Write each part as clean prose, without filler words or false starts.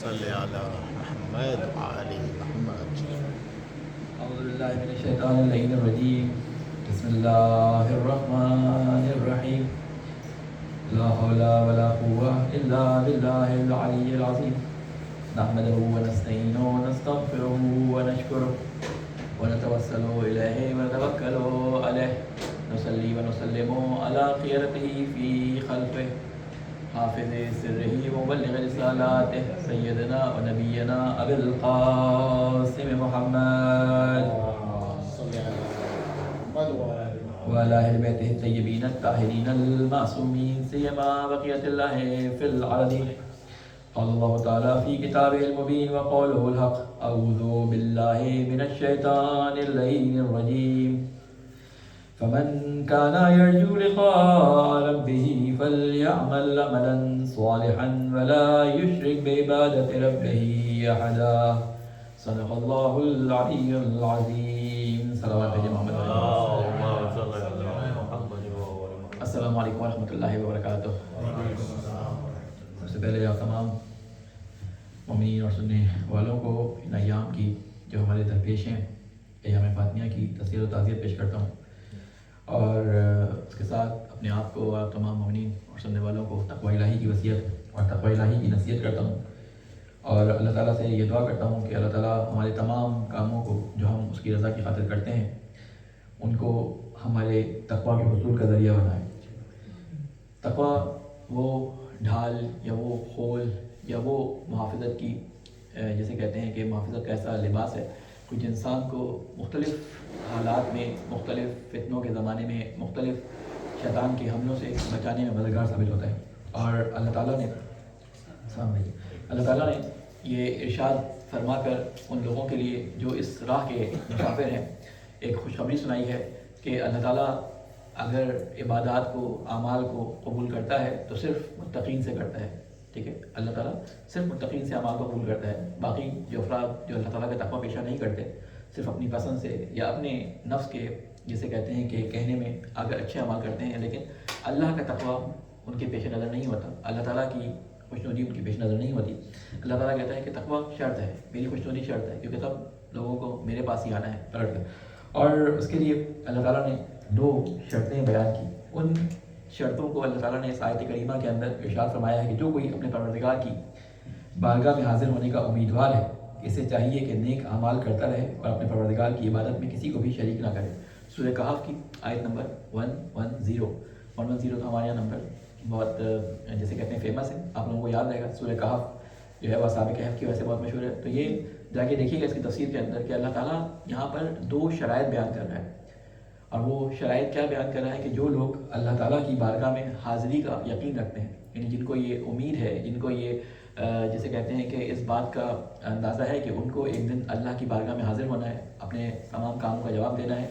صلی علی محمد وآل محمد. اعوذ باللہ من الشیطان اللعین الرجیم. بسم اللہ الرحمن الرحیم. لا حول ولا قوة الا باللہ العلی العظیم. نحمده ونستعینه ونستغفره ونشکره ونتوسل الیہ ونتوکل علیہ. نصلی ونسلم علی خیرته فی خلقه حافظ سره مبلغ رسالاته سیدنا و نبینا ابی القاسم محمد وعلى اہل بیتہ الطیبین الطاہرین المعصومین سیما بقیۃ اللہ فی الارضین. قال اللہ تعالی فی کتابہ المبین وقولہ الحق. اعوذ باللہ من الشیطان اللعین الرجیم. فمن كان يرجو لقاء ربه فليعمل عملا صالحا ولا يشرك بعبادة ربه أحدا. صدق الله العلي العظيم. صلوات محمد. السلام علیکم ورحمۃ اللہ وبرکاتہ. سب سے پہلے آپ تمام مومنین اور سننے والوں کو ان ایام کی جو ہمارے درپیش ہیں ایام فاطمیہ کی تسلیت و تعزیت پیش کرتا ہوں، اور اس کے ساتھ اپنے آپ کو اور تمام مومنین اور سننے والوں کو تقوی الہی کی وصیت اور تقوی الہی کی نصیحت کرتا ہوں، اور اللہ تعالیٰ سے یہ دعا کرتا ہوں کہ اللہ تعالیٰ ہمارے تمام کاموں کو جو ہم اس کی رضا کی خاطر کرتے ہیں ان کو ہمارے تقوی کے حصول کا ذریعہ بنائے. تقوی وہ ڈھال یا وہ خول یا وہ محافظت کی جیسے کہتے ہیں کہ محافظت کا ایسا لباس ہے کچھ انسان کو مختلف حالات میں، مختلف فتنوں کے زمانے میں، مختلف شیطان کے حملوں سے بچانے میں مددگار ثابت ہوتا ہے. اور اللہ تعالیٰ نے یہ ارشاد فرما کر ان لوگوں کے لیے جو اس راہ کے مسافر ہیں ایک خوشخبری سنائی ہے کہ اللہ تعالیٰ اگر عبادات کو، اعمال کو قبول کرتا ہے تو صرف متقین سے کرتا ہے. ٹھیک ہے، اللہ تعالیٰ صرف متقین سے اعمال کو قبول کرتا ہے. باقی جو افراد جو اللہ تعالیٰ کا تقوی پیشہ نہیں کرتے، صرف اپنی پسند سے یا اپنے نفس کے جسے کہتے ہیں کہ کہنے میں اگر اچھے اعمال کرتے ہیں لیکن اللہ کا تقوی ان کے پیش نظر نہیں ہوتا، اللہ تعالیٰ کی خوشنودی ان کی پیش نظر نہیں ہوتی. اللہ تعالیٰ کہتا ہے کہ تقوی شرط ہے، میری خوشنودی شرط ہے، کیونکہ سب لوگوں کو میرے پاس ہی آنا ہے پلٹ کر. اور اس کے لیے اللہ تعالیٰ نے 2 شرطیں بیان کی. ان شرطوں کو اللہ تعالیٰ نے اس آیت کریمہ کے اندر ارشاد فرمایا ہے کہ جو کوئی اپنے پروردگار کی بارگاہ میں حاضر ہونے کا امیدوار ہے اسے چاہیے کہ نیک اعمال کرتا رہے اور اپنے پروردگار کی عبادت میں کسی کو بھی شریک نہ کرے. سورہ کہف کی آیت نمبر 110 تو ہمارے یہاں نمبر بہت جیسے کہتے ہیں فیمس ہے، آپ لوگوں کو یاد رہے گا. سورہ کہف جو ہے وہ اصحاب کہف کی وجہ سے بہت مشہور ہے. تو یہ جا کے دیکھیے گا اس کی تفسیر کے اندر کہ اللہ تعالیٰ یہاں پر 2 شرائط بیان کر رہا ہے، اور وہ شرائط کیا بیان کر رہا ہے کہ جو لوگ اللہ تعالیٰ کی بارگاہ میں حاضری کا یقین رکھتے ہیں، یعنی جن کو یہ امید ہے، جن کو یہ جسے کہتے ہیں کہ اس بات کا اندازہ ہے کہ ان کو ایک دن اللہ کی بارگاہ میں حاضر ہونا ہے، اپنے تمام کاموں کا جواب دینا ہے،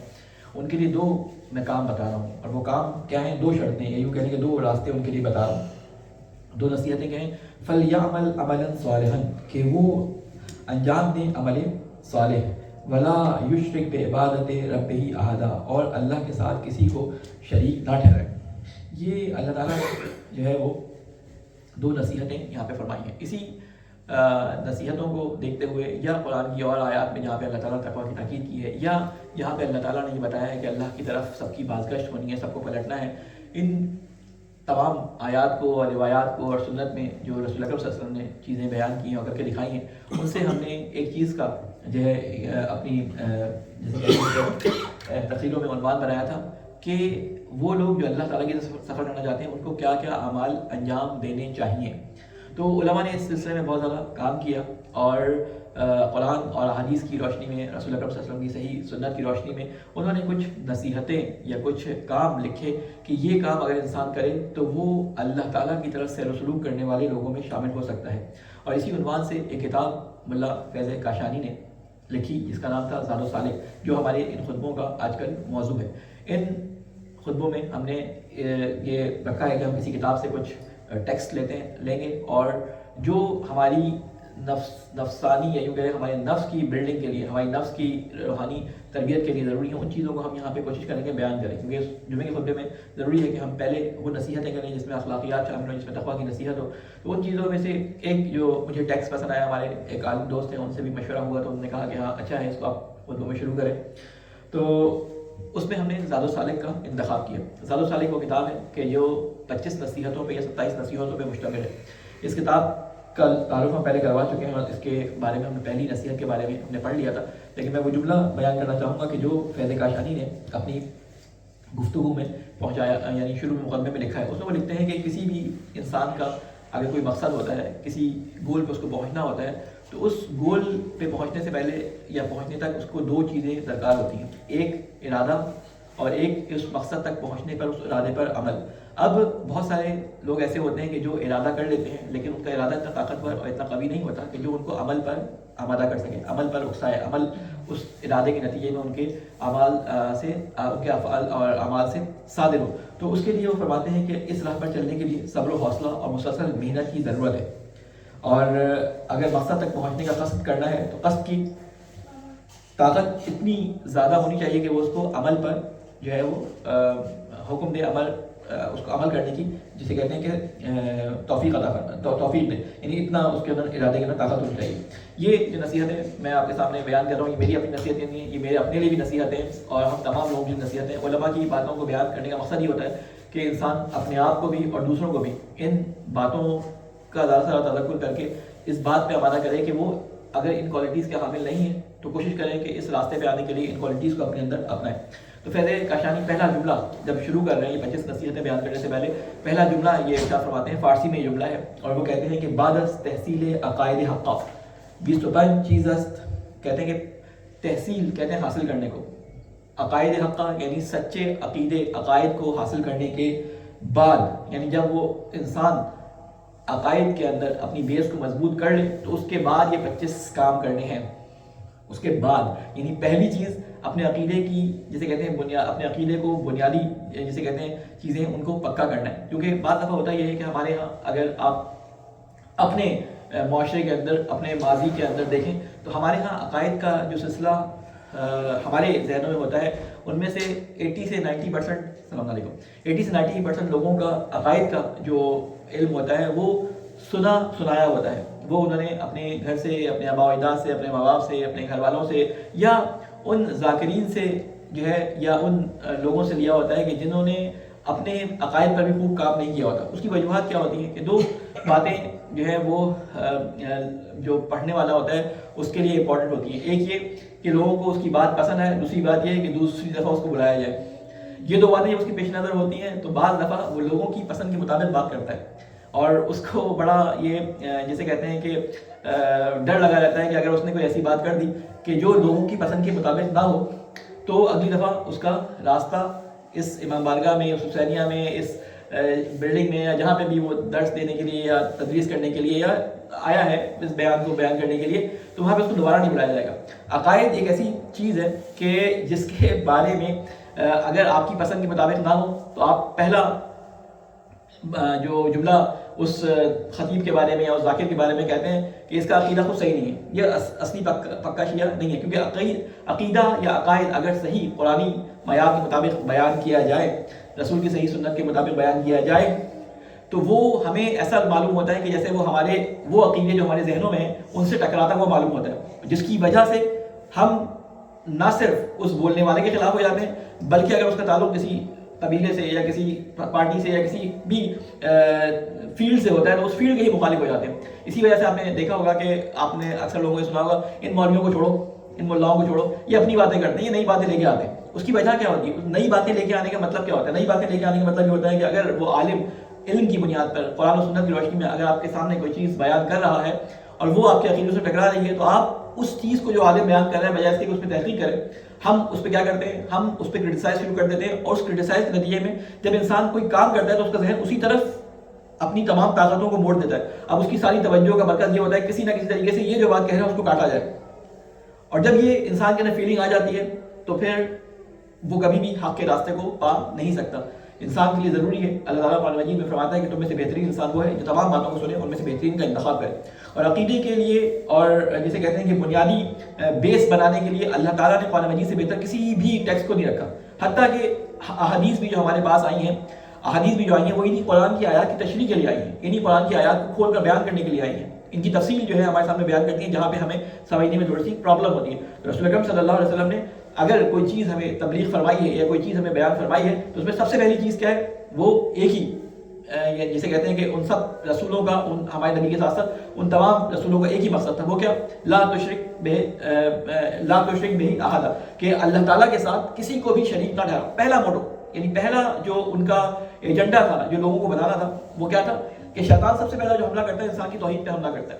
ان کے لیے 2 میں کام بتا رہا ہوں. اور وہ کام کیا ہیں؟ 2 شرطیں، یوں کہنے کے 2 راستے ان کے لیے بتا رہا ہوں. 2 نصیحتیں کہیں. فَلْيَعْمَلْ عَمَلًا صَالِحًا، کہ وہ انجام دیں عمل صالح. وَلَا يُشْرِكْ بِعِبَادَةِ رَبِّهِ أَحَدًا، اور اللہ کے ساتھ کسی کو شریک نہ ٹھہرائے. یہ اللہ تعالیٰ نے جو ہے وہ 2 نصیحتیں یہاں پہ فرمائی ہیں. اسی نصیحتوں کو دیکھتے ہوئے یا قرآن کی اور آیات میں جہاں پہ اللہ تعالیٰ نے تقویٰ کی تاکید کی ہے، یا یہاں پہ اللہ تعالیٰ نے یہ بتایا ہے کہ اللہ کی طرف سب کی بازگشت ہونی ہے، سب کو پلٹنا ہے، ان تمام آیات کو اور روایات کو اور سنت میں جو رسول اکرم صلی اللہ علیہ وسلم نے چیزیں بیان کی ہیں اور کر کے دکھائی ہیں، ان سے ہم نے ایک چیز کا جو ہے اپنی جیسے تفصیلوں میں عنوان بنایا تھا کہ وہ لوگ جو اللہ تعالیٰ کی سفر کرنا چاہتے ہیں ان کو کیا کیا اعمال انجام دینے چاہیے. تو علماء نے اس سلسلے میں بہت زیادہ کام کیا، اور قرآن اور احادیث کی روشنی میں، رسول اکرم صلی اللہ علیہ وسلم کی صحیح سنت کی روشنی میں انہوں نے کچھ نصیحتیں یا کچھ کام لکھے کہ یہ کام اگر انسان کرے تو وہ اللہ تعالیٰ کی طرف سے رسلوک کرنے والے لوگوں میں شامل ہو سکتا ہے. اور اسی عنوان سے ایک کتاب ملا فیض کاشانی نے لکھی جس کا نام تھا زاد و صالح، جو ہمارے ان خطبوں کا آج کل موضوع ہے. ان خطبوں میں ہم نے یہ رکھا ہے کہ ہم کسی کتاب سے کچھ ٹیکسٹ لیں گے، اور جو ہماری نفسانی یا یوں کہیں ہمارے نفس کی بلڈنگ کے لیے، ہماری نفس کی روحانی تربیت کے لیے ضروری ہے، ان چیزوں کو ہم یہاں پہ کوشش کریں گے بیان کریں، کیونکہ جمعے کے خطبے میں ضروری ہے کہ ہم پہلے وہ نصیحتیں کریں جس میں اخلاقیات شامل ہوں، جس میں تقویٰ کی نصیحت ہو. تو ان چیزوں میں سے ایک جو مجھے ٹیکسٹ پسند آیا، ہمارے ایک عالم دوست ہیں، ان سے بھی مشورہ ہوا تو انہوں نے کہا کہ ہاں اچھا ہے، اس کو آپ خطبوں میں شروع کریں. تو اس میں ہم نے زاد و سالک کا انتخاب کیا. زاد و سالک وہ کتاب ہے کہ جو 25 نصیحتوں پہ یا 27 نصیحتوں پہ مشتمل ہے. اس کتاب کا تعارف ہم پہلے کروا چکے ہیں اور اس کے بارے میں ہم نے پہلی نصیحت کے بارے میں ہم نے پڑھ لیا تھا، لیکن میں وہ جملہ بیان کرنا چاہوں گا کہ جو فیض کاشانی نے اپنی گفتگو میں پہنچایا، یعنی شروع میں مقدمے میں لکھا ہے. اس میں وہ لکھتے ہیں کہ کسی بھی انسان کا اگر کوئی مقصد ہوتا ہے، کسی گول پہ اس کو پہنچنا ہوتا ہے، تو اس گول پہ پہنچنے سے پہلے یا پہنچنے تک اس کو 2 چیزیں درکار ہوتی ہیں، ایک ارادہ اور ایک اس مقصد تک پہنچنے پر اس ارادے پر عمل. اب بہت سارے لوگ ایسے ہوتے ہیں کہ جو ارادہ کر لیتے ہیں لیکن ان کا ارادہ اتنا طاقتور اور اتنا قوی نہیں ہوتا کہ جو ان کو عمل پر آمادہ کر سکے، عمل پر اکسائے، عمل اس ارادے کے نتیجے میں ان کے اعمال سے، ان کے افعال اور اعمال سے صادر ہو. تو اس کے لیے وہ فرماتے ہیں کہ اس راہ پر چلنے کے لیے صبر و حوصلہ اور مسلسل محنت کی ضرورت ہے، اور اگر مقصد تک پہنچنے کا قصد کرنا ہے تو قصد کی طاقت اتنی زیادہ ہونی چاہیے کہ وہ اس کو عمل پر جو ہے وہ حکم دے، اس کو عمل کرنے کی، جسے کہتے ہیں کہ توفیق عطا کرنا، توفیق دے، یعنی اتنا اس کے اندر ارادے کے اندر طاقت ہونی چاہیے. یہ جو نصیحتیں میں آپ کے سامنے بیان کر رہا ہوں، یہ میری اپنی نصیحتیں نہیں ہیں، یہ میرے اپنے لیے بھی نصیحتیں ہیں، اور ہم تمام لوگوں کی نصیحتیں. علماء کی باتوں کو بیان کرنے کا مقصد یہ ہوتا ہے کہ انسان اپنے آپ کو بھی اور دوسروں کو بھی ان باتوں کا زیادہ سے زیادہ تذکر کر کے اس بات پہ آمادہ کرے کہ وہ اگر ان کوالٹیز کے حامل نہیں ہیں تو کوشش کریں کہ اس راستے پہ آنے کے لیے ان کوالٹیز کو اپنے اندر اپنائیں. تو فیض کاشانی پہلا جملہ جب شروع کر رہے ہیں یہ 25 نصیحتیں بیان کرنے سے پہلے پہلا جملہ یہ ارشاد فرماتے ہیں، فارسی میں یہ جملہ ہے اور وہ کہتے ہیں کہ بعد از تحصیل عقائد حقہ 25 چیز است. کہتے ہیں کہ تحصیل کہتے ہیں حاصل کرنے کو، عقائد حقہ یعنی سچے عقیدے عقائد کو حاصل کرنے کے بعد، یعنی جب وہ انسان عقائد کے اندر اپنی بیس کو مضبوط کر لے تو اس کے بعد یہ 25 کام کرنے ہیں. اس کے بعد یعنی پہلی چیز اپنے عقیدے کی، جسے کہتے ہیں اپنے عقیدے کو بنیادی جسے کہتے ہیں چیزیں ان کو پکا کرنا ہے. کیونکہ بعض دفعہ ہوتا یہ ہے کہ ہمارے ہاں اگر آپ اپنے معاشرے کے اندر، اپنے ماضی کے اندر دیکھیں تو ہمارے ہاں عقائد کا جو سلسلہ ہمارے ذہنوں میں ہوتا ہے، ان میں سے 80 سے 90% السلام علیکم 80 سے 90% لوگوں کا عقائد کا جو علم ہوتا ہے وہ سنایا ہوتا ہے. وہ انہوں نے اپنے گھر سے، اپنے آباء و اجداد سے، اپنے ماں باپ سے، اپنے گھر والوں سے، یا ان ذاکرین سے جو ہے، یا ان لوگوں سے لیا ہوتا ہے کہ جنہوں نے اپنے عقائد پر بھی خوب کام نہیں کیا ہوتا. اس کی وجوہات کیا ہوتی ہیں کہ 2 باتیں جو ہے وہ جو پڑھنے والا ہوتا ہے اس کے لیے امپورٹنٹ ہوتی ہیں. ایک یہ کہ لوگوں کو اس کی بات پسند ہے، دوسری بات یہ ہے کہ دوسری دفعہ اس کو بلایا جائے. یہ 2 باتیں جب اس کی پیش نظر ہوتی ہیں تو بعض دفعہ وہ لوگوں کی پسند کے مطابق بات کرتا ہے، اور اس کو بڑا یہ جسے کہتے ہیں کہ ڈر لگا رہتا ہے کہ اگر اس نے کوئی ایسی بات کر دی کہ جو لوگوں کی پسند کے مطابق نہ ہو تو اگلی دفعہ اس کا راستہ اس امام بارگاہ میں، اس حسینیہ میں، اس بلڈنگ میں، یا جہاں پہ بھی وہ درس دینے کے لیے یا تدریس کرنے کے لیے یا آیا ہے اس بیان کو بیان کرنے کے لیے، تو وہاں پہ اس کو دوبارہ نہیں بلایا جائے گا. عقائد ایک ایسی چیز ہے کہ جس کے بارے میں اگر آپ کی پسند کے مطابق نہ ہو تو آپ پہلا جو جملہ اس خطیب کے بارے میں یا اس ذاکر کے بارے میں کہتے ہیں کہ اس کا عقیدہ خود صحیح نہیں ہے، یہ اصلی پکا شیعہ نہیں ہے. کیونکہ عقیدہ یا عقائد اگر صحیح قرآنی معیار کے مطابق بیان کیا جائے، رسول کی صحیح سنت کے مطابق بیان کیا جائے، تو وہ ہمیں ایسا معلوم ہوتا ہے کہ جیسے وہ ہمارے وہ عقیدے جو ہمارے ذہنوں میں ہیں ان سے ٹکراتا ہوا معلوم ہوتا ہے، جس کی وجہ سے ہم نہ صرف اس بولنے والے کے خلاف ہو جاتے ہیں بلکہ اگر اس کا تعلق کسی قبیلے سے یا کسی پارٹی سے یا کسی بھی فیلڈ سے ہوتا ہے تو اس فیلڈ کے ہی مخالف ہو جاتے ہیں. اسی وجہ سے آپ نے دیکھا ہوگا کہ آپ نے اکثر لوگوں نے سنا ہوگا ان مولویوں کو چھوڑو، ان ملاؤں کو چھوڑو، یہ اپنی باتیں کرتے ہیں، یہ نئی باتیں لے کے آتے ہیں. اس کی وجہ کیا ہوتی ہے؟ نئی باتیں لے کے آنے کا مطلب کیا ہوتا ہے؟ نئی باتیں لے کے آنے کا مطلب یہ ہوتا ہے کہ اگر وہ عالم علم کی بنیاد پر قرآن و سنت کی روشنی میں اگر آپ کے سامنے کوئی چیز بیان کر رہا ہے اور وہ آپ کے عقیدوں سے ٹکرا رہی ہے تو آپ اس چیز کو جو عالم بیان کر رہا ہے بجائے اس کے کہ اس پہ تحقیق کریں، ہم اس پہ کیا کرتے ہیں؟ ہم اس پہ کرٹیسائز شروع کر دیتے ہیں، اور اس کرٹیسائز کے نتیجے میں جب انسان کوئی کام کرتا ہے تو اس کا ذہن اسی طرف اپنی تمام طاقتوں کو موڑ دیتا ہے. اب اس کی ساری توجہ کا مرکز یہ ہوتا ہے کسی نہ کسی طریقے سے یہ جو بات کہہ رہا ہے اس کو کاٹا جائے. اور جب یہ انسان کے اندر فیلنگ آ جاتی ہے تو پھر وہ کبھی بھی حق کے راستے کو پا نہیں سکتا. انسان کے لیے ضروری ہے، اللہ تعالیٰ قرآن مجید میں فرماتا ہے کہ تم میں سے بہترین انسان وہ ہے جو تمام باتوں کو سنے، ان میں سے بہترین کا انتخاب کرے. اور عقیدے کے لیے اور جسے کہتے ہیں کہ بنیادی بیس بنانے کے لیے اللہ تعالیٰ نے قرآن مجید سے بہتر کسی بھی ٹیکسٹ کو نہیں رکھا. حتیٰ کہ احادیث بھی جو ہمارے پاس آئی ہیں، احادیث بھی جو آئی ہیں وہ انہی قرآن کی آیات کی تشریح کے لیے آئی ہیں، انہی قرآن کی آیات کو کھول کر بیان کرنے کے لیے آئی ہیں. ان کی تفصیل جو ہے ہمارے سامنے بیان کرتی ہے جہاں پہ ہمیں سمجھنے میں تھوڑی سی پرابلم ہوتی ہے. رسول اکرم صلی اللہ علیہ وسلم نے اگر کوئی چیز ہمیں تبلیغ فرمائی ہے یا کوئی چیز ہمیں بیان فرمائی ہے تو اس میں سب سے پہلی چیز کیا ہے؟ وہ ایک ہی، جسے کہتے ہیں کہ ان سب رسولوں کا، ان ہمارے نبی کے ساتھ ساتھ ان تمام رسولوں کا ایک ہی مقصد تھا. وہ کیا؟ لا تشرک بہ احد، کہ اللہ تعالیٰ کے ساتھ کسی کو بھی شریک نہ ٹھہرا. پہلا موٹو، یعنی پہلا جو ان کا ایجنڈا تھا، جو لوگوں کو بتانا تھا، وہ کیا تھا کہ شیطان سب سے پہلا جو حملہ کرتا ہے انسان کی توحید پہ حملہ کرتا ہے.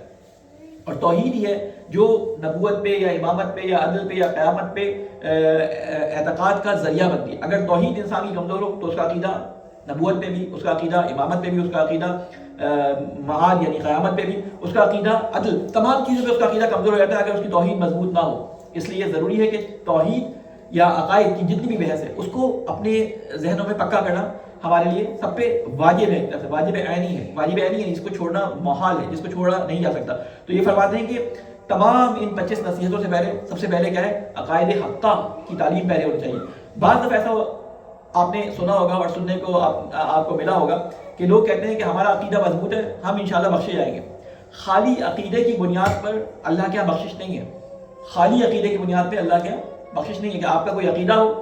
اور توحید ہی ہے جو نبوت پہ یا امامت پہ یا عدل پہ یا قیامت پہ اعتقاد کا ذریعہ بنتی ہے. اگر توحید انسان کی کمزور ہو تو اس کا عقیدہ نبوت پہ بھی، اس کا عقیدہ امامت پہ بھی، اس کا عقیدہ معاد یعنی قیامت پہ بھی، اس کا عقیدہ عدل، تمام چیزوں پہ اس کا عقیدہ کمزور ہو جاتا ہے اگر اس کی توحید مضبوط نہ ہو. اس لیے ضروری ہے کہ توحید یا عقائد کی جتنی بھی بحث ہے اس کو اپنے ذہنوں میں پکا کرنا ہمارے لیے سب پہ واجب ہے، واجب عینی ہے. واجب عینی ہے، اس کو چھوڑنا محال ہے، جس کو چھوڑا نہیں جا سکتا. تو یہ فرماتے ہیں کہ تمام ان 25 نصیحتوں سے پہلے سب سے پہلے کیا ہے؟ عقائد حقہ کی تعلیم پہلے ہونی چاہیے. بعض دفعہ ایسا آپ نے سنا ہوگا اور سننے کو آپ کو ملا ہوگا کہ لوگ کہتے ہیں کہ ہمارا عقیدہ مضبوط ہے، ہم انشاءاللہ بخشے جائیں گے. خالی عقیدے کی بنیاد پر اللہ کے یہاں بخشش نہیں ہے. خالی عقیدے کی بنیاد پہ اللہ کے یہاں بخشش نہیں ہے کہ آپ کا کوئی عقیدہ ہو،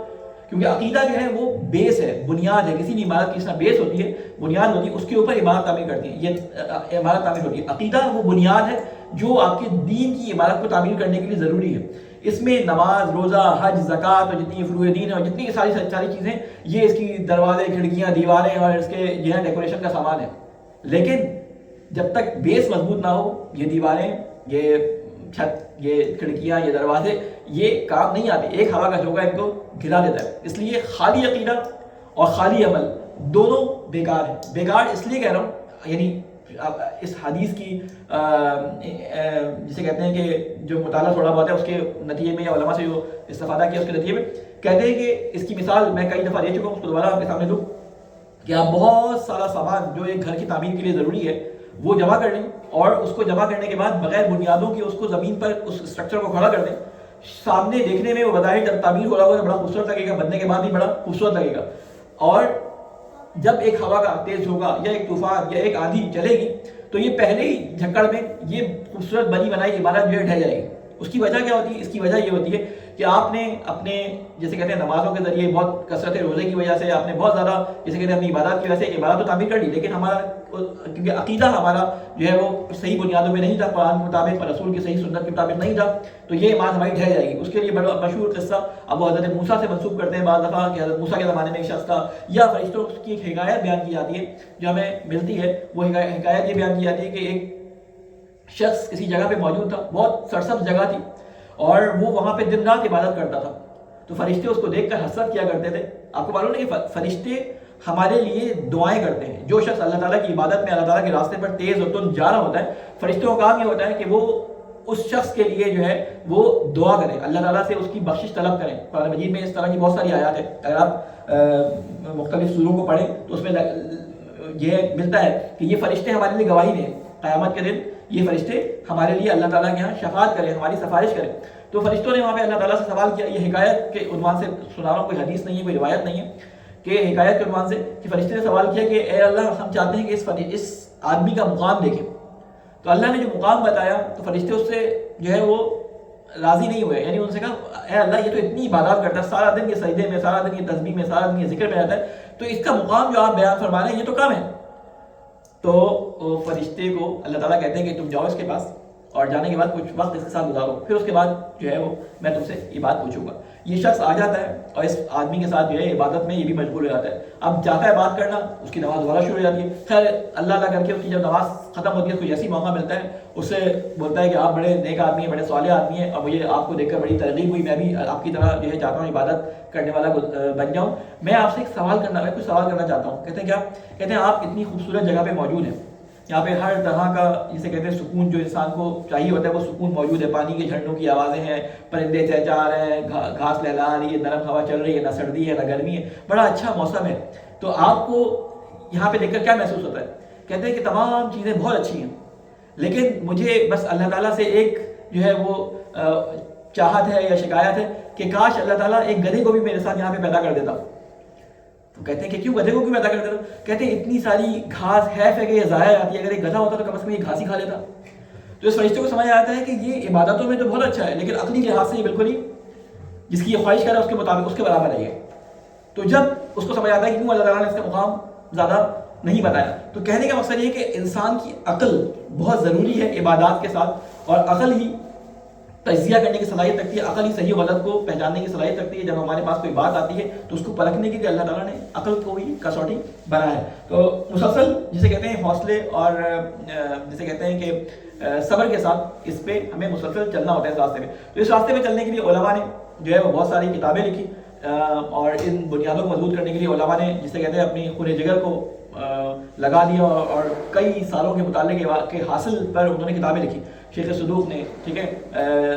کیونکہ عقیدہ جو ہے وہ بیس ہے، بنیاد ہے. کسی بھی عمارت کی جس طرح بیس ہوتی ہے، بنیاد ہوتی ہے، اس کے اوپر عمارت تعمیر کرتی ہے. یہ عمارت تعمیر ہوتی ہے. عقیدہ وہ بنیاد ہے جو آپ کے دین کی عمارت کو تعمیر کرنے کے لیے ضروری ہے. اس میں نماز، روزہ، حج، زکوٰۃ اور جتنی فروع دین ہے اور جتنی ساری چیزیں، یہ اس کی دروازے، کھڑکیاں، دیواریں اور اس کے جو ہے ڈیکوریشن کا سامان ہے. لیکن جب تک بیس مضبوط نہ ہو، یہ دیواریں، یہ چھت، یہ کھڑکیاں، یہ دروازے، یہ کام نہیں آتے. ایک ہوا کا جھونکا ان کو گرا دیتا ہے. اس لیے خالی عقیدہ اور خالی عمل دونوں بیکار ہیں. بیکار اس لیے کہہ رہا ہوں، یعنی اس حدیث کی جسے کہتے ہیں کہ جو مطالعہ تھوڑا بہت ہے اس کے نتیجے میں یا علماء سے جو استفادہ کیا اس کے نتیجے میں کہتے ہیں کہ اس کی مثال میں کئی دفعہ دے چکا ہوں، اس کو دوبارہ آپ کے سامنے دوں کہ آپ بہت سارا سامان جو ایک گھر کی تعمیر کے لیے ضروری ہے وہ جمع کر لیں، اور اس کو جمع کرنے کے بعد بغیر بنیادوں کے اس کو زمین پر اس اسٹرکچر کو کھڑا کر دیں. سامنے دیکھنے میں وہ بظاہر جب تعمیر ہو رہا ہوگا بڑا خوبصورت لگے گا، بننے کے بعد بھی بڑا خوبصورت لگے گا. اور جب ایک ہوا کا تیز ہوگا یا ایک طوفان یا ایک آندھی چلے گی تو یہ پہلے ہی جھکڑ میں یہ خوبصورت بنی بنائی عمارت جو ہے ڈھہ جائے گی. اس کی وجہ کیا ہوتی ہے؟ اس کی وجہ یہ ہوتی ہے کہ آپ نے اپنے جیسے کہتے ہیں نمازوں کے ذریعے، بہت کثرت روزے کی وجہ سے، آپ نے بہت زیادہ جیسے کہتے ہیں اپنی عبادات کی وجہ سے عبادت تو تعمیر کر لی، لیکن ہمارا کیونکہ عقیدہ ہمارا جو ہے وہ صحیح بنیادوں میں نہیں تھا، قرآن کے مطابق اور رسول کی صحیح سنت کے مطابق نہیں تھا، تو یہ عمارت ہماری ڈھہ جائے گی. اس کے لیے بڑا مشہور قصہ اب وہ حضرت موسیٰ سے منسوب کرتے ہیں بعض دفعہ کہ حضرت موسیٰ کے زمانے میں ایک شخص تھا، یا فرشتوں کی ایک حکایت بیان کی جاتی ہے جو ہمیں ملتی ہے. وہ حکایت یہ بیان کی جاتی ہے کہ ایک شخص کسی جگہ پہ موجود تھا، بہت سرسبز جگہ تھی، اور وہ وہاں پہ دن رات عبادت کرتا تھا. تو فرشتے اس کو دیکھ کر حسرت کیا کرتے تھے. آپ کو معلوم ہے کہ فرشتے ہمارے لیے دعائیں کرتے ہیں. جو شخص اللہ تعالیٰ کی عبادت میں، اللہ تعالیٰ کے راستے پر تیز اور تند جا رہا ہوتا ہے، فرشتوں کا کام یہ ہوتا ہے کہ وہ اس شخص کے لیے جو ہے وہ دعا کریں، اللہ تعالیٰ سے اس کی بخشش طلب کریں. قرآن مجید میں اس طرح کی بہت ساری آیات ہیں. اگر آپ مختلف سوروں کو پڑھیں تو اس میں یہ ملتا ہے کہ یہ فرشتے ہمارے لیے گواہی دیں قیامت کے دن. یہ فرشتے ہمارے لیے اللہ تعالیٰ کے یہاں شفاعت کریں، ہماری سفارش کریں. تو فرشتوں نے وہاں پہ اللہ تعالیٰ سے سوال کیا. یہ حکایت کے عنوان سے سنا رہا ہوں، کوئی حدیث نہیں ہے، کوئی روایت نہیں ہے، کہ حکایت کے عنوان سے کہ فرشتے نے سوال کیا کہ اے اللہ، ہم چاہتے ہیں کہ اس آدمی کا مقام دیکھیں. تو اللہ نے جو مقام بتایا تو فرشتے اس سے جو ہے وہ راضی نہیں ہوئے. یعنی ان سے کہا اے اللہ، یہ تو اتنی عبادات کرتا ہے، سارا دن یہ سجدے میں، سارا دن یہ تسبیح میں، سارا دن یہ ذکر میں رہتا ہے، تو اس کا مقام جو آپ بیان فرما رہے ہیں یہ تو کم ہے. تو فرشتے کو اللہ تعالیٰ کہتے ہیں کہ تم جاؤ اس کے پاس، اور جانے کے بعد کچھ وقت اس کے ساتھ گزارو، پھر اس کے بعد جو ہے وہ میں تم سے یہ بات پوچھوں گا. یہ شخص آ جاتا ہے اور اس آدمی کے ساتھ جو ہے عبادت میں یہ بھی مشغول ہو جاتا ہے. اب چاہتا ہے بات کرنا، اس کی نماز دوبارہ شروع ہو جاتی ہے. خیر اللہ اللہ کر کے اس کی جب نماز ختم ہوتی ہے، کوئی ایسی موقع ملتا ہے، اس سے بولتا ہے کہ آپ بڑے نیک آدمی ہیں، بڑے صالح آدمی ہیں، اور مجھے آپ کو دیکھ کر بڑی ترغیب ہوئی، میں بھی آپ کی طرح جو ہے چاہتا ہوں عبادت کرنے والا بن جاؤں. میں آپ سے ایک سوال کچھ سوال کرنا چاہتا ہوں. کہتے ہیں کیا؟ کہتے ہیں آپ اتنی خوبصورت جگہ پہ موجود ہیں، یہاں پہ ہر طرح کا جسے کہتے ہیں سکون جو انسان کو چاہیے ہوتا ہے وہ سکون موجود ہے. پانی کے جھرنوں کی آوازیں ہیں، پرندے چہچہا رہے ہیں، گھاس لہلا رہی ہے، نرم ہوا چل رہی ہے، نہ سردی ہے نہ گرمی ہے، بڑا اچھا موسم ہے. تو آپ کو یہاں پہ دیکھ کر کیا محسوس ہوتا ہے؟ کہتے ہیں کہ تمام چیزیں بہت اچھی ہیں، لیکن مجھے بس اللہ تعالیٰ سے ایک جو ہے وہ چاہت ہے یا شکایت ہے کہ کاش اللہ تعالیٰ ایک گدھے کو بھی میرے ساتھ یہاں پہ پیدا کر دیتا. تو کہتے ہیں کہ کیوں گدھے کو کیوں پیدا کر دیتا؟ کہتے ہیں اتنی ساری گھاس ہے کہ یہ ضائع آتی ہے, اگر ایک گدھا ہوتا تو کم از کم یہ گھاس ہی کھا لیتا. تو اس فرشتے کو سمجھ آتا ہے کہ یہ عبادتوں میں تو بہت اچھا ہے, لیکن عقلی لحاظ سے یہ بالکل ہی جس کی یہ خواہش کرے اس کے مطابق اس کے برابر ہے یہ. تو جب اس کو سمجھ آتا ہے کہ کیوں اللہ تعالیٰ نے اس کا مقام زیادہ نہیں بتایا, تو کہنے کا مقصد یہ کہ انسان کی عقل بہت ضروری ہے عبادات کے ساتھ, اور عقل ہی تجزیہ کرنے کی صلاحیت رکھتی ہے, عقل ہی صحیح و غلط کو پہچاننے کی صلاحیت رکھتی ہے. جب ہمارے پاس کوئی بات آتی ہے تو اس کو پرکھنے کے لیے اللہ تعالیٰ نے عقل کو ہی کسوٹی بنا ہے. تو مسلسل جسے کہتے ہیں حوصلے اور جسے کہتے ہیں کہ صبر کے ساتھ اس پہ ہمیں مسلسل چلنا ہوتا ہے اس راستے میں. تو اس راستے میں چلنے کے لیے علماء نے جو ہے وہ بہت ساری کتابیں لکھی, اور ان بنیادوں کو مضبوط کرنے کے لیے علماء نے جسے کہتے ہیں اپنی خون جگر کو لگا دیا, اور کئی سالوں کے مطالعے کے حاصل پر انہوں نے کتابیں لکھی. شیخ صدوق نے, ٹھیک ہے,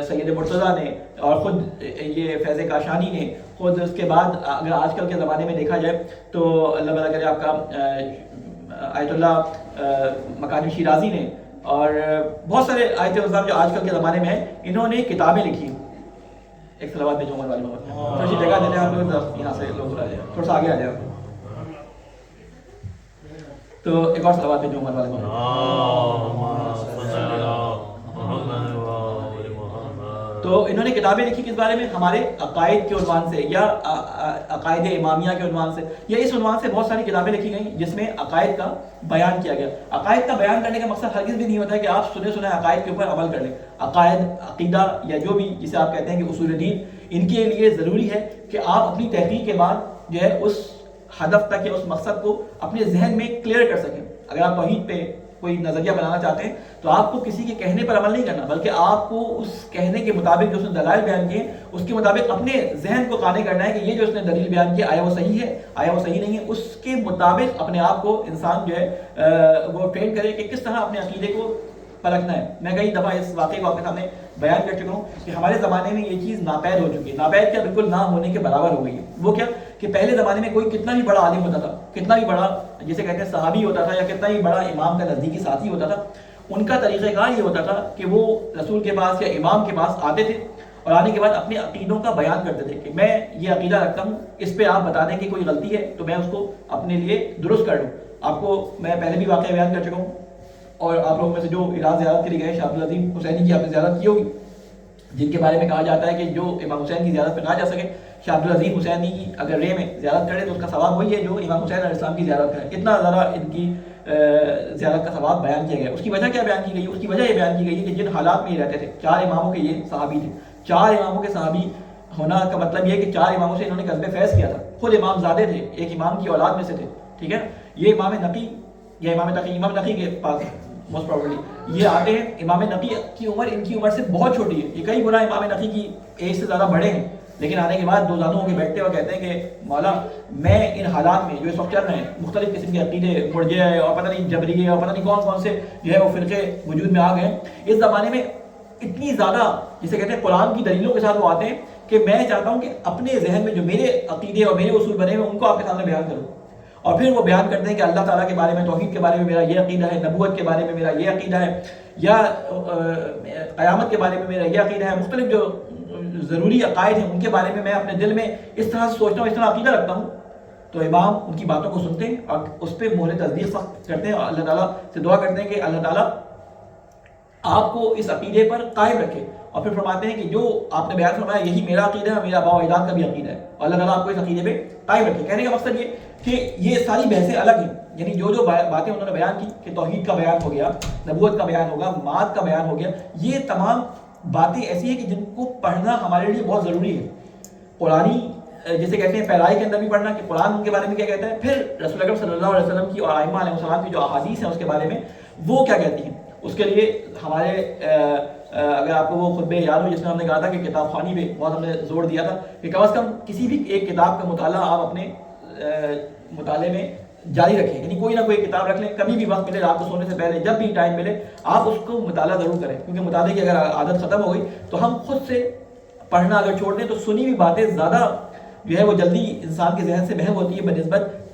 سید مرتضیٰ نے, اور خود یہ فیض کاشانی نے, خود اس کے بعد اگر آج کل کے زمانے میں دیکھا جائے تو اللہ تعالیٰ کرے آپ کا آیت اللہ مکانی شیرازی نے, اور بہت سارے آیت الزام جو آج کل کے زمانے میں ہیں, انہوں نے کتابیں لکھی. ایک صلوات بھیجو عمر والے محمد, تھوڑی سی جگہ دیتے ہیں آپ لوگ, یہاں سے لوگ آ جائیں, تھوڑا سا آگے آ جائیں. تو ایک اور صلوات بھیجو عمر والے محمد. تو انہوں نے کتابیں لکھی کس بارے میں؟ ہمارے عقائد کے عنوان سے, یا عقائد امامیہ کے عنوان سے, یا اس عنوان سے بہت ساری کتابیں لکھی گئیں جس میں عقائد کا بیان کیا گیا. عقائد کا بیان کرنے کا مقصد ہرگز بھی نہیں ہوتا ہے کہ آپ سنے سنے عقائد کے اوپر عمل کر لیں. عقائد, عقیدہ, یا جو بھی جسے آپ کہتے ہیں کہ اصول دین, ان کے لیے ضروری ہے کہ آپ اپنی تحقیق کے بعد جو ہے اس ہدف تک یا اس مقصد کو اپنے ذہن میں کلیئر کر سکیں. اگر آپ توحید پہ کوئی نظریہ بنانا چاہتے ہیں تو آپ کو کسی کے کہنے پر عمل نہیں کرنا, بلکہ آپ کو اس کہنے کے مطابق جو اس نے دلائل بیان کیے اس کے مطابق اپنے ذہن کو قانع کرنا ہے کہ یہ جو اس نے دلیل بیان کیا آیا وہ صحیح ہے, آیا وہ صحیح نہیں ہے. اس کے مطابق اپنے آپ کو انسان جو ہے وہ ٹرین کرے کہ کس طرح اپنے عقیدے کو پرکھنا ہے. میں کئی دفعہ اس واقعے کو آپ کے سامنے بیان کر چکا ہوں کہ ہمارے زمانے میں یہ چیز ناپید ہو چکی ہے. ناپید کیا, بالکل نہ ہونے کے برابر ہو گئی ہے. وہ کیا کہ پہلے زمانے میں کوئی کتنا بھی بڑا عالم ہوتا تھا, کتنا بھی بڑا جسے کہتے ہیں صحابی ہوتا تھا, یا کتنا بھی بڑا امام کا نزدیکی ساتھی ہوتا تھا, ان کا طریقہ کار یہ ہوتا تھا کہ وہ رسول کے پاس یا امام کے پاس آتے تھے, اور آنے کے بعد اپنے عقیدوں کا بیان کرتے تھے کہ میں یہ عقیدہ رکھتا ہوں, اس پہ آپ بتا دیں کہ کوئی غلطی ہے تو میں اس کو اپنے لیے درست کر لوں. آپ کو میں پہلے بھی واقعہ بیان کر چکا ہوں, اور آپ لوگوں میں سے جو ایران زیارت کے لیے گئے, شاہ عبدالعظیم حسینی کی آپ نے زیارت کی ہوگی, جن کے بارے میں کہا جاتا ہے کہ جو امام حسین کی زیارت پہ نہ جا سکے, شاہ عبدالعظیم حسینی کی اگر رے میں زیارت کرے تو اس کا ثواب وہی ہے جو امام حسین علیہ السلام کی زیارت ہے. اتنا زیادہ ان کی زیارت کا ثواب بیان کیا گیا. اس کی وجہ کیا بیان کی گئی؟ اس کی وجہ یہ بیان کی گئی ہے کہ جن حالات میں یہ رہتے تھے, 4 اماموں کے یہ صحابی تھے. 4 اماموں کے صحابی ہونا کا مطلب یہ کہ 4 اماموں سے انہوں نے قصب فیض کیا تھا. خود امام زادے تھے, ایک امام کی اولاد میں سے تھے, ٹھیک ہے. یہ امام نقی یا امام نقی کے پاس موسٹ پروبیبلی یہ آتے ہیں. امام نقی کی عمر ان کی عمر سے بہت چھوٹی ہے, یہ کئی گنا امام نقی کی ایج سے زیادہ بڑے ہیں, لیکن آنے کے بعد 2 زانوں ہو کے بیٹھتے اور کہتے ہیں کہ مولا میں ان حالات میں جو اس وقت چل رہے ہیں, مختلف قسم کے عقیدے, مرجئے اور پتہ نہیں جبریے اور پتہ نہیں کون کون سے جو ہے وہ فرقے وجود میں آ گئے اس زمانے میں, اتنی زیادہ جسے کہتے ہیں قرآن کی دلیلوں کے ساتھ وہ آتے ہیں کہ میں چاہتا ہوں کہ اپنے ذہن میں جو میرے عقیدے اور میرے اصول بنے ہوئے ان کو آپ کے سامنے بیان کروں. اور پھر وہ بیان کرتے ہیں کہ اللہ تعالیٰ کے بارے میں, توحید کے بارے میں میرا یہ عقیدہ ہے, نبوت کے بارے میں میرا یہ عقیدہ ہے, یا قیامت کے بارے میں میرا یہ عقیدہ ہے. مختلف جو ضروری عقائد ہیں ان کے بارے میں میں اپنے دل میں اس طرح سے سوچتا ہوں, اس طرح عقیدہ رکھتا ہوں. تو امام ان کی باتوں کو سنتے ہیں اور اس پہ مہر تصدیق سخت کرتے ہیں, اور اللہ تعالیٰ سے دعا کرتے ہیں کہ اللہ تعالیٰ آپ کو اس عقیدے پر قائم رکھے. اور پھر فرماتے ہیں کہ جو آپ نے بیان فرمایا یہی میرا عقیدہ ہے, میرا آباء و اجداد کا بھی عقیدہ ہے, اور اللہ تعالیٰ آپ کو اس عقیدے پہ قائم رکھے. کہنے کا مقصد یہ کہ یہ ساری بحثیں الگ ہیں, یعنی جو باتیں انہوں نے بیان کی کہ توحید کا بیان ہو گیا, نبوت کا بیان ہوگا, معاد کا بیان ہو گیا, یہ تمام باتیں ایسی ہیں کہ جن کو پڑھنا ہمارے لیے بہت ضروری ہے. قرآنی جسے کہتے ہیں پیرائی کے اندر بھی پڑھنا کہ قرآن ان کے بارے میں کیا کہتا ہے, پھر رسول اکرم صلی اللہ علیہ وسلم کی اور ائمہ علیہ السلام کی جو احادیث ہیں اس کے بارے میں وہ کیا کہتی ہیں. اس کے لیے ہمارے اگر آپ کو وہ خطبہ یاد ہو جس میں ہم نے کہا تھا کہ کتاب خوانی پہ بہت ہم نے زور دیا تھا کہ کم از کم کسی بھی ایک کتاب کا مطالعہ آپ اپنے مطالعے میں جاری رکھیں, یعنی کوئی نہ کوئی کتاب رکھ لیں, کبھی بھی وقت ملے, رات کو سونے سے پہلے جب بھی ٹائم ملے آپ اس کو مطالعہ ضرور کریں, کیونکہ مطالعے کی اگر عادت ختم ہو گئی تو ہم خود سے پڑھنا اگر چھوڑ دیں تو سنی ہوئی باتیں زیادہ جو ہے وہ جلدی انسان کے ذہن سے محو ہوتی ہے بنسبت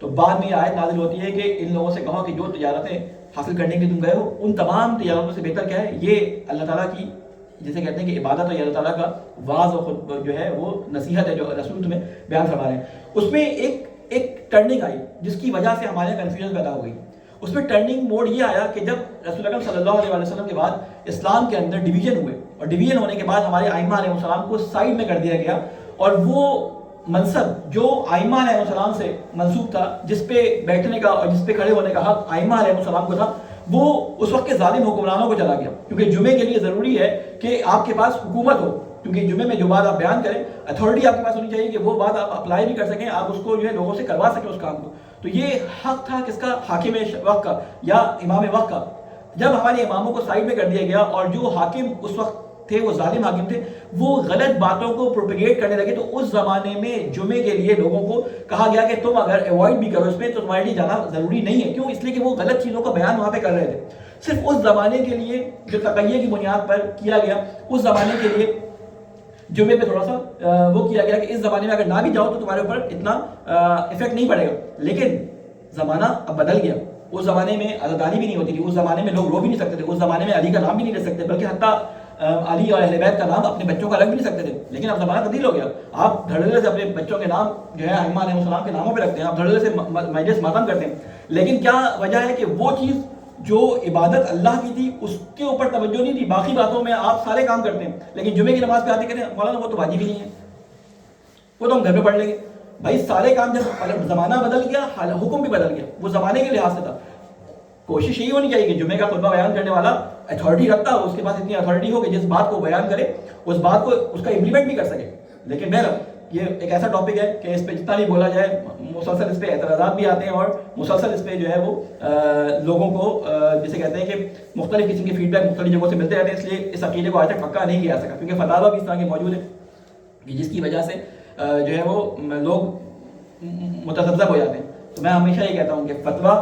تو بعد میں یہ آیت نازل ہوتی ہے کہ ان لوگوں سے کہو کہ جو تجارتیں حاصل کرنے کے تم گئے ہو ان تمام تجارتوں سے بہتر کیا ہے، یہ اللہ تعالیٰ کی جسے کہتے ہیں کہ عبادت اور اللہ تعالیٰ کا واعظ اور خود جو ہے وہ نصیحت ہے جو رسول تمہیں بیان فرما رہے ہیں. اس میں ایک ٹرننگ آئی جس کی وجہ سے ہمارے یہاں کنفیوژن پیدا ہو گئی. اس میں ٹرننگ موڈ یہ آیا کہ جب رسول اکرم صلی اللہ علیہ وسلم کے بعد اسلام کے اندر ڈویژن ہوئے، اور ڈویژن ہونے کے بعد ہمارے ائمہ علیہ السلام کو سائڈ میں کر دیا گیا، اور وہ منصب جو ائمہ علیہ السلام سے منسوب تھا، جس پہ بیٹھنے کا اور جس پہ کھڑے ہونے کا حق ائمہ علیہ السلام کو تھا، وہ اس وقت کے ظالم حکمرانوں کو چلا گیا. کیونکہ جمعے کے لیے ضروری ہے کہ آپ کے پاس حکومت ہو، کیونکہ جمعے میں جو بات آپ بیان کریں اتھارٹی آپ کے پاس ہونی چاہیے کہ وہ بات آپ اپلائی بھی کر سکیں، آپ اس کو جو ہے لوگوں سے کروا سکیں اس کام کو. تو یہ حق تھا کس کا؟ حاکم وقت کا یا امام وقت کا. جب ہمارے اماموں کو سائڈ میں کر دیا گیا اور جو حاکم اس وقت تھے وہ ظالم حاکم تھے، وہ غلط باتوں کو پروپیگیٹ کرنے لگے، تو اس زمانے میں جمعے کے لیے لوگوں کو کہا گیا کہ تم اگر ایوائڈ بھی کرو اس میں تو تمہارے لیے جانا ضروری نہیں ہے. کیوں؟ اس لیے کہ وہ غلط چیزوں کا بیان وہاں پہ کر رہے تھے. صرف اس زمانے کے لیے جو تقیہ کی بنیاد پر کیا گیا، اس زمانے کے لیے جمعے پہ تھوڑا سا وہ کیا گیا کہ اس زمانے میں اگر نہ بھی جاؤ تو تمہارے اوپر اتنا افیکٹ نہیں پڑے گا. لیکن زمانہ اب بدل گیا. اس زمانے میں عزاداری بھی نہیں ہوتی تھی، اس زمانے میں لوگ رو بھی نہیں سکتے تھے، اس زمانے میں علی کا نام بھی نہیں لے سکتے، بلکہ حتیٰ علی اور اہل بیت کا نام اپنے بچوں کا رکھ بھی نہیں سکتے تھے. لیکن اب زمانہ تبدیل ہو گیا. آپ دھڑلے سے اپنے بچوں کے نام جو ہے ائمہ علیہ السلام کے ناموں پہ رکھتے ہیں، آپ دھڑلے سے مجلس ماتم کرتے ہیں. لیکن کیا وجہ ہے کہ وہ چیز جو عبادت اللہ کی تھی اس کے اوپر توجہ نہیں تھی. باقی باتوں میں آپ سارے کام کرتے ہیں، لیکن جمعے کی نماز پہ آتے کہتے ہیں مولانا وہ تو واجب ہی نہیں ہے، وہ تو ہم گھر پہ پڑھ لیں گے. بھائی سارے کام جب زمانہ بدل گیا حکم بھی بدل گیا. وہ زمانے کے لحاظ سے تھا. کوشش یہی ہونی چاہیے کہ جمعے کا خطبہ بیان کرنے والا اتھارٹی رکھتا ہو، اس کے پاس اتنی اتھارٹی ہو کہ جس بات کو بیان کرے اس بات کو اس کا امپلیمنٹ بھی کر سکے. لیکن بہرحال یہ ایک ایسا ٹاپک ہے کہ اس پہ جتنا بھی بولا جائے مسلسل اس پہ اعتراضات بھی آتے ہیں، اور مسلسل اس پہ جو ہے وہ لوگوں کو جسے کہتے ہیں کہ مختلف قسم کے فیڈ بیک مختلف جگہوں سے ملتے رہتے ہیں. اس لیے اس عقیدے کو آج تک پکا نہیں کیا جا سکا، کیونکہ فتاوی بھی اس طرح کے موجود ہیں کہ جس کی وجہ سے جو ہے وہ لوگ متذبذب ہو جاتے ہیں. تو میں ہمیشہ یہ کہتا ہوں کہ فتویٰ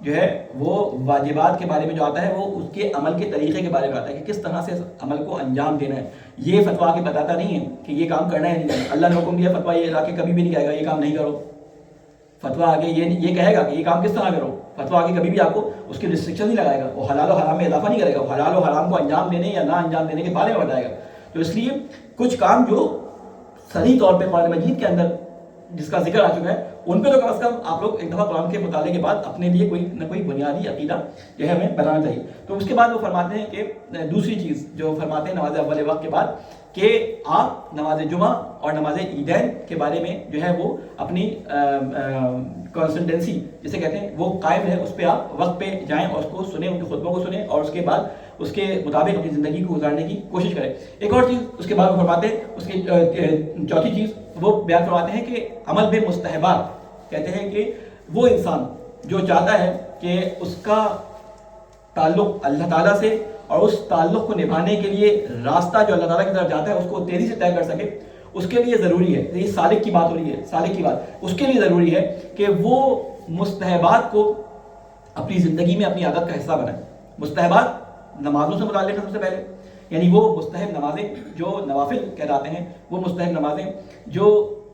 جو ہے وہ واجبات کے بارے میں جو آتا ہے وہ اس کے عمل کے طریقے کے بارے میں آتا ہے کہ کس طرح سے عمل کو انجام دینا ہے. یہ فتویٰ آ کے بتاتا نہیں ہے کہ یہ کام کرنا ہے نہیں کرنا. اللہ نے حکم دیا، فتویٰ یہ آ کے کبھی بھی نہیں کہے گا یہ کام نہیں کرو. فتویٰ آگے یہ کہے گا کہ یہ کام کس طرح کرو. فتویٰ آگے کبھی بھی آپ کو اس کی ریسٹرکشن نہیں لگائے گا. وہ حلال و حرام میں اضافہ نہیں کرے گا. وہ حلال و حرام کو انجام دینے یا نہ انجام دینے کے بارے میں بتائے گا. تو اس لیے کچھ کام جو صحیح طور پہ قرآن مجید کے اندر جس کا ذکر آ چکا ہے ان پہ تو کم از کم آپ لوگ ایک دفعہ قرآن کے مطالعے کے بعد اپنے لیے کوئی نہ کوئی بنیادی عقیدہ جو ہے ہمیں بنانا چاہیے. تو اس کے بعد وہ فرماتے ہیں کہ دوسری چیز جو فرماتے ہیں نماز اول وقت کے بعد کہ آپ نماز جمعہ اور نماز عیدین کے بارے میں جو ہے وہ اپنی کنسلٹنسی جسے کہتے ہیں وہ قائم ہے، اس پہ آپ وقت پہ جائیں اور اس کو سنیں، ان کے خطبوں کو سنیں اور اس کے بعد اس کے مطابق اپنی زندگی کو گزارنے کی کوشش کریں. ایک اور چیز اس کے بعد وہ فرماتے ہیں، اس کی چوتھی چیز وہ بیان فرماتے ہیں کہ عمل بے مستحبات. کہتے ہیں کہ وہ انسان جو چاہتا ہے کہ اس کا تعلق اللہ تعالیٰ سے اور اس تعلق کو نبھانے کے لیے راستہ جو اللہ تعالیٰ کی طرف جاتا ہے اس کو تیزی سے طے کر سکے، اس کے لیے ضروری ہے، یہ سالک کی بات ہو رہی ہے، سالک کی بات، اس کے لیے ضروری ہے کہ وہ مستحبات کو اپنی زندگی میں اپنی عادت کا حصہ بنائے. مستحبات نمازوں سے متعلق ہے سب سے پہلے، یعنی وہ مستحب نمازیں جو نوافل کہلاتے ہیں، وہ مستحب نمازیں جو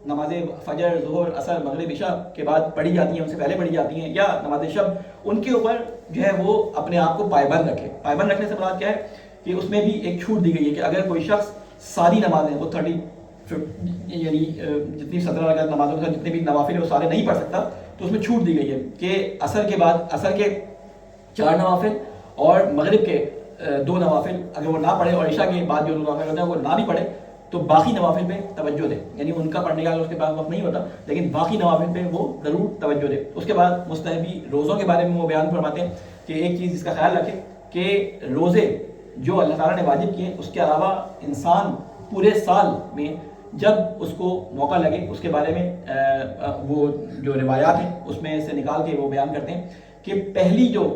نمازیں فجر، ظہر، عصر، مغرب، عشاء کے بعد پڑھی جاتی ہیں، ان سے پہلے پڑھی جاتی ہیں، یا نماز شب، ان کے اوپر جو ہے وہ اپنے آپ کو پائبند رکھے. پائبند رکھنے سے مراد کیا ہے کہ اس میں بھی ایک چھوٹ دی گئی ہے کہ اگر کوئی شخص ساری نمازیں وہ 30 یعنی جتنی 17 رکعت نمازوں کے ساتھ جتنے بھی نوافل ہیں وہ سارے نہیں پڑھ سکتا، تو اس میں چھوٹ دی گئی ہے کہ عصر کے بعد عصر کے 4 نوافل اور مغرب کے 2 نوافل اگر وہ نہ پڑھے، اور عشاء کے بعد جو 2 نوافل ہوتے ہیں وہ نہ بھی پڑھے تو باقی نوافل پہ توجہ دے. یعنی ان کا پڑھنے کا اس کے پاس وقت نہیں ہوتا، لیکن باقی نوافل پہ وہ ضرور توجہ دے. اس کے بعد مستحبی روزوں کے بارے میں وہ بیان فرماتے ہیں کہ ایک چیز اس کا خیال رکھے کہ روزے جو اللہ تعالیٰ نے واجب کیے اس کے علاوہ انسان پورے سال میں جب اس کو موقع لگے اس کے بارے میں وہ جو روایات ہیں اس میں سے نکال کے وہ بیان کرتے ہیں کہ پہلی جو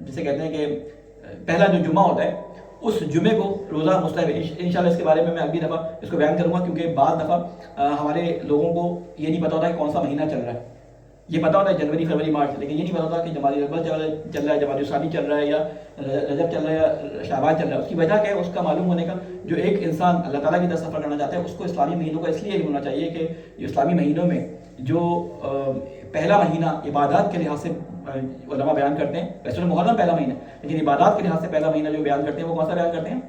جسے کہتے ہیں کہ پہلا جو جمعہ ہوتا ہے اس جمعے کو روزہ مستحب ہے. انشاءاللہ اس کے بارے میں اگلی دفعہ اس کو بیان کروں گا، کیونکہ بعض دفعہ ہمارے لوگوں کو یہ نہیں پتا ہوتا کہ کون سا مہینہ چل رہا ہے. یہ پتا ہوتا ہے جنوری، فروری، مارچ، لیکن یہ نہیں پتا ہوتا کہ جمادی الاول چل رہا ہے، جمادی الثانی چل رہا ہے، یا رجب چل رہا ہے، یا شعبان چل رہا ہے. اس کی وجہ کیا ہے؟ اس کا معلوم ہونے کا جو ایک انسان اللہ تعالیٰ کی طرف سفر کرنا چاہتا ہے اس کو اسلامی مہینوں کا اس لیے علم ہونا چاہیے کہ جو اسلامی مہینوں میں جو پہلا مہینہ عبادات کے لحاظ سے علماء بیان کرتے ہیں، ویسے تو محرم پہلا مہینہ ہے لیکن عبادات کے لحاظ سے پہلا مہینہ جو بیان کرتے ہیں وہ کون سا بیان کرتے ہیں؟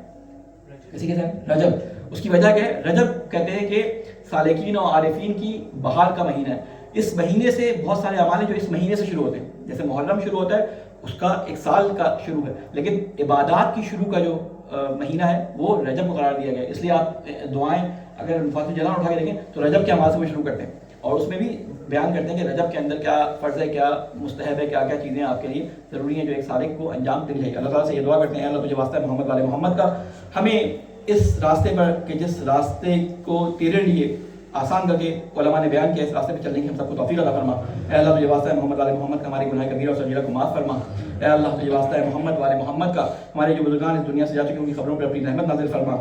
اسی کے ساتھ رجب۔ اس کی وجہ کیا ہے؟ رجب کہتے ہیں کہ سالکین اور عارفین کی بہار کا مہینہ ہے۔ اس مہینے سے بہت سارے اعمال ہیں جو اس مہینے سے شروع ہوتے ہیں، جیسے محرم شروع ہوتا ہے اس کا ایک سال کا شروع ہے، لیکن عبادات کی شروع کا جو مہینہ ہے وہ رجب کو قرار دیا گیا ہے۔ اس لیے آپ دعائیں اگر مفاتیح الجنان اٹھا کے دیکھیں تو رجب کے اعمال سے وہ شروع کرتے ہیں، اور اس میں بھی بیان کرتے ہیں کہ رجب کے اندر کیا فرض ہے، کیا مستحب ہے، کیا کیا چیزیں آپ کے لیے ضروری ہیں جو ایک سالک کو انجام دینی چاہیے۔ اللہ تعالیٰ سے یہ دعا کرتے ہیں اللہ تجھے واسطہ محمد والے محمد کا ہمیں اس راستے پر کہ جس راستے کو تیرے لیے آسان کر کے علماء نے بیان کیا، اس راستے پہ چلنے کی ہم سب کو توفیق عطا فرما۔ اے اللہ تجھے واسطہ محمد والے محمد کا ہماری گناہ کبیرہ اور صغیرہ کو معاف فرما۔ اے اللہ تجھے واسطہ محمد والے محمد کا ہمارے جو بزرگان اس دنیا سے جا چکے ان کی قبروں پر اپنی رحمت نازل فرما۔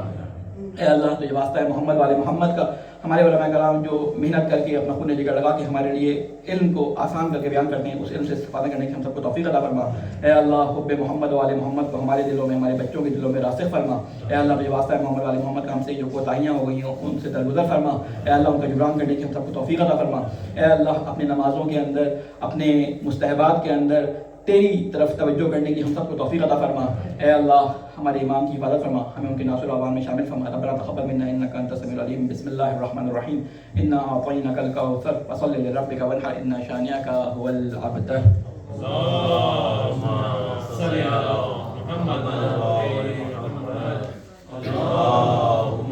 اے اللہ تجھے واسطہ محمد والے محمد کا ہمارے علماء کرام جو محنت کر کے اپنا خون جگر لگا کے ہمارے لیے علم کو آسان کر کے بیان کرتے ہیں، اس علم سے استفادہ کرنے کی ہم سب کو توفیق عطا فرما۔ اے اللہ حب محمد والے محمد کو ہمارے دلوں میں، ہمارے بچوں کے دلوں میں راسخ فرما۔ اے اللہ تجھے واسطہ محمد والے محمد کا ہم سے جو کوتاہیاں ہو گئی ہیں ان سے درگزر فرما۔ اے اللہ ان کا جبران کرنے کی ہم سب کو توفیق عطا فرما۔ اے اللہ اپنی نمازوں کے اندر، اپنے مستحبات کے اندر تیری طرف توجہ کرنے کی ہم سب کو توفیق عطا فرما۔ اے اللہ ہمارے امام کی حفاظت فرما، ہمیں ان کے ناصر اعوان میں شامل فرما۔ ربنا تقبل منا انک انت السمیع العلیم۔ بسم اللہ الرحمن الرحیم۔ انا اعطیناک الکوثر فصل لربک وانحر ان شانئک هو الابتر۔ اللهم صل على محمد وآل محمد، اللهم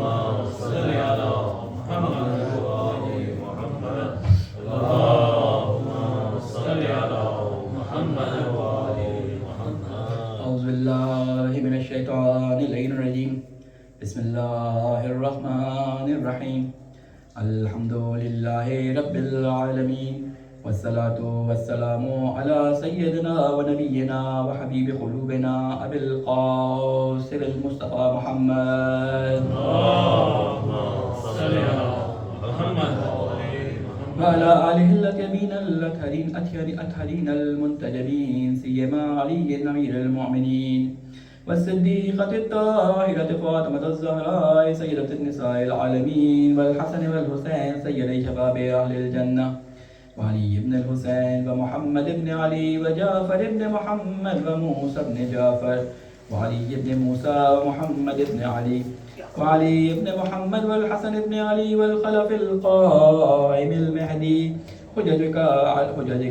صل على محمد وآل محمد، اللهم صل على محمد وآل محمد۔ اعوذ باللہ من الشیطان اللعین الرجیم۔ بسم اللہ الرحمن الرحیم۔ الحمد للہ رب العالمین، والصلاة والسلام على سيدنا ونبينا وحبيب قلوبنا أبي القاسم المصطفى محمد اللهم صل على محمد وعلى آله الأكرمين الأطهرين المنتجبين، سيما علي أمير المؤمنين والصديقة الطاهرة فاطمة الزهراء سيدة النساء العالمين، والحسن والحسين سيدي شباب أهل الجنة، وعلي بن الحسين ومحمد بن علي وجعفر بن محمد وموسى بن جعفر، وعلي بن موسى ومحمد بن علي، وعلي بن محمد والحسن بن علي والخلف القائم المهدي، حججك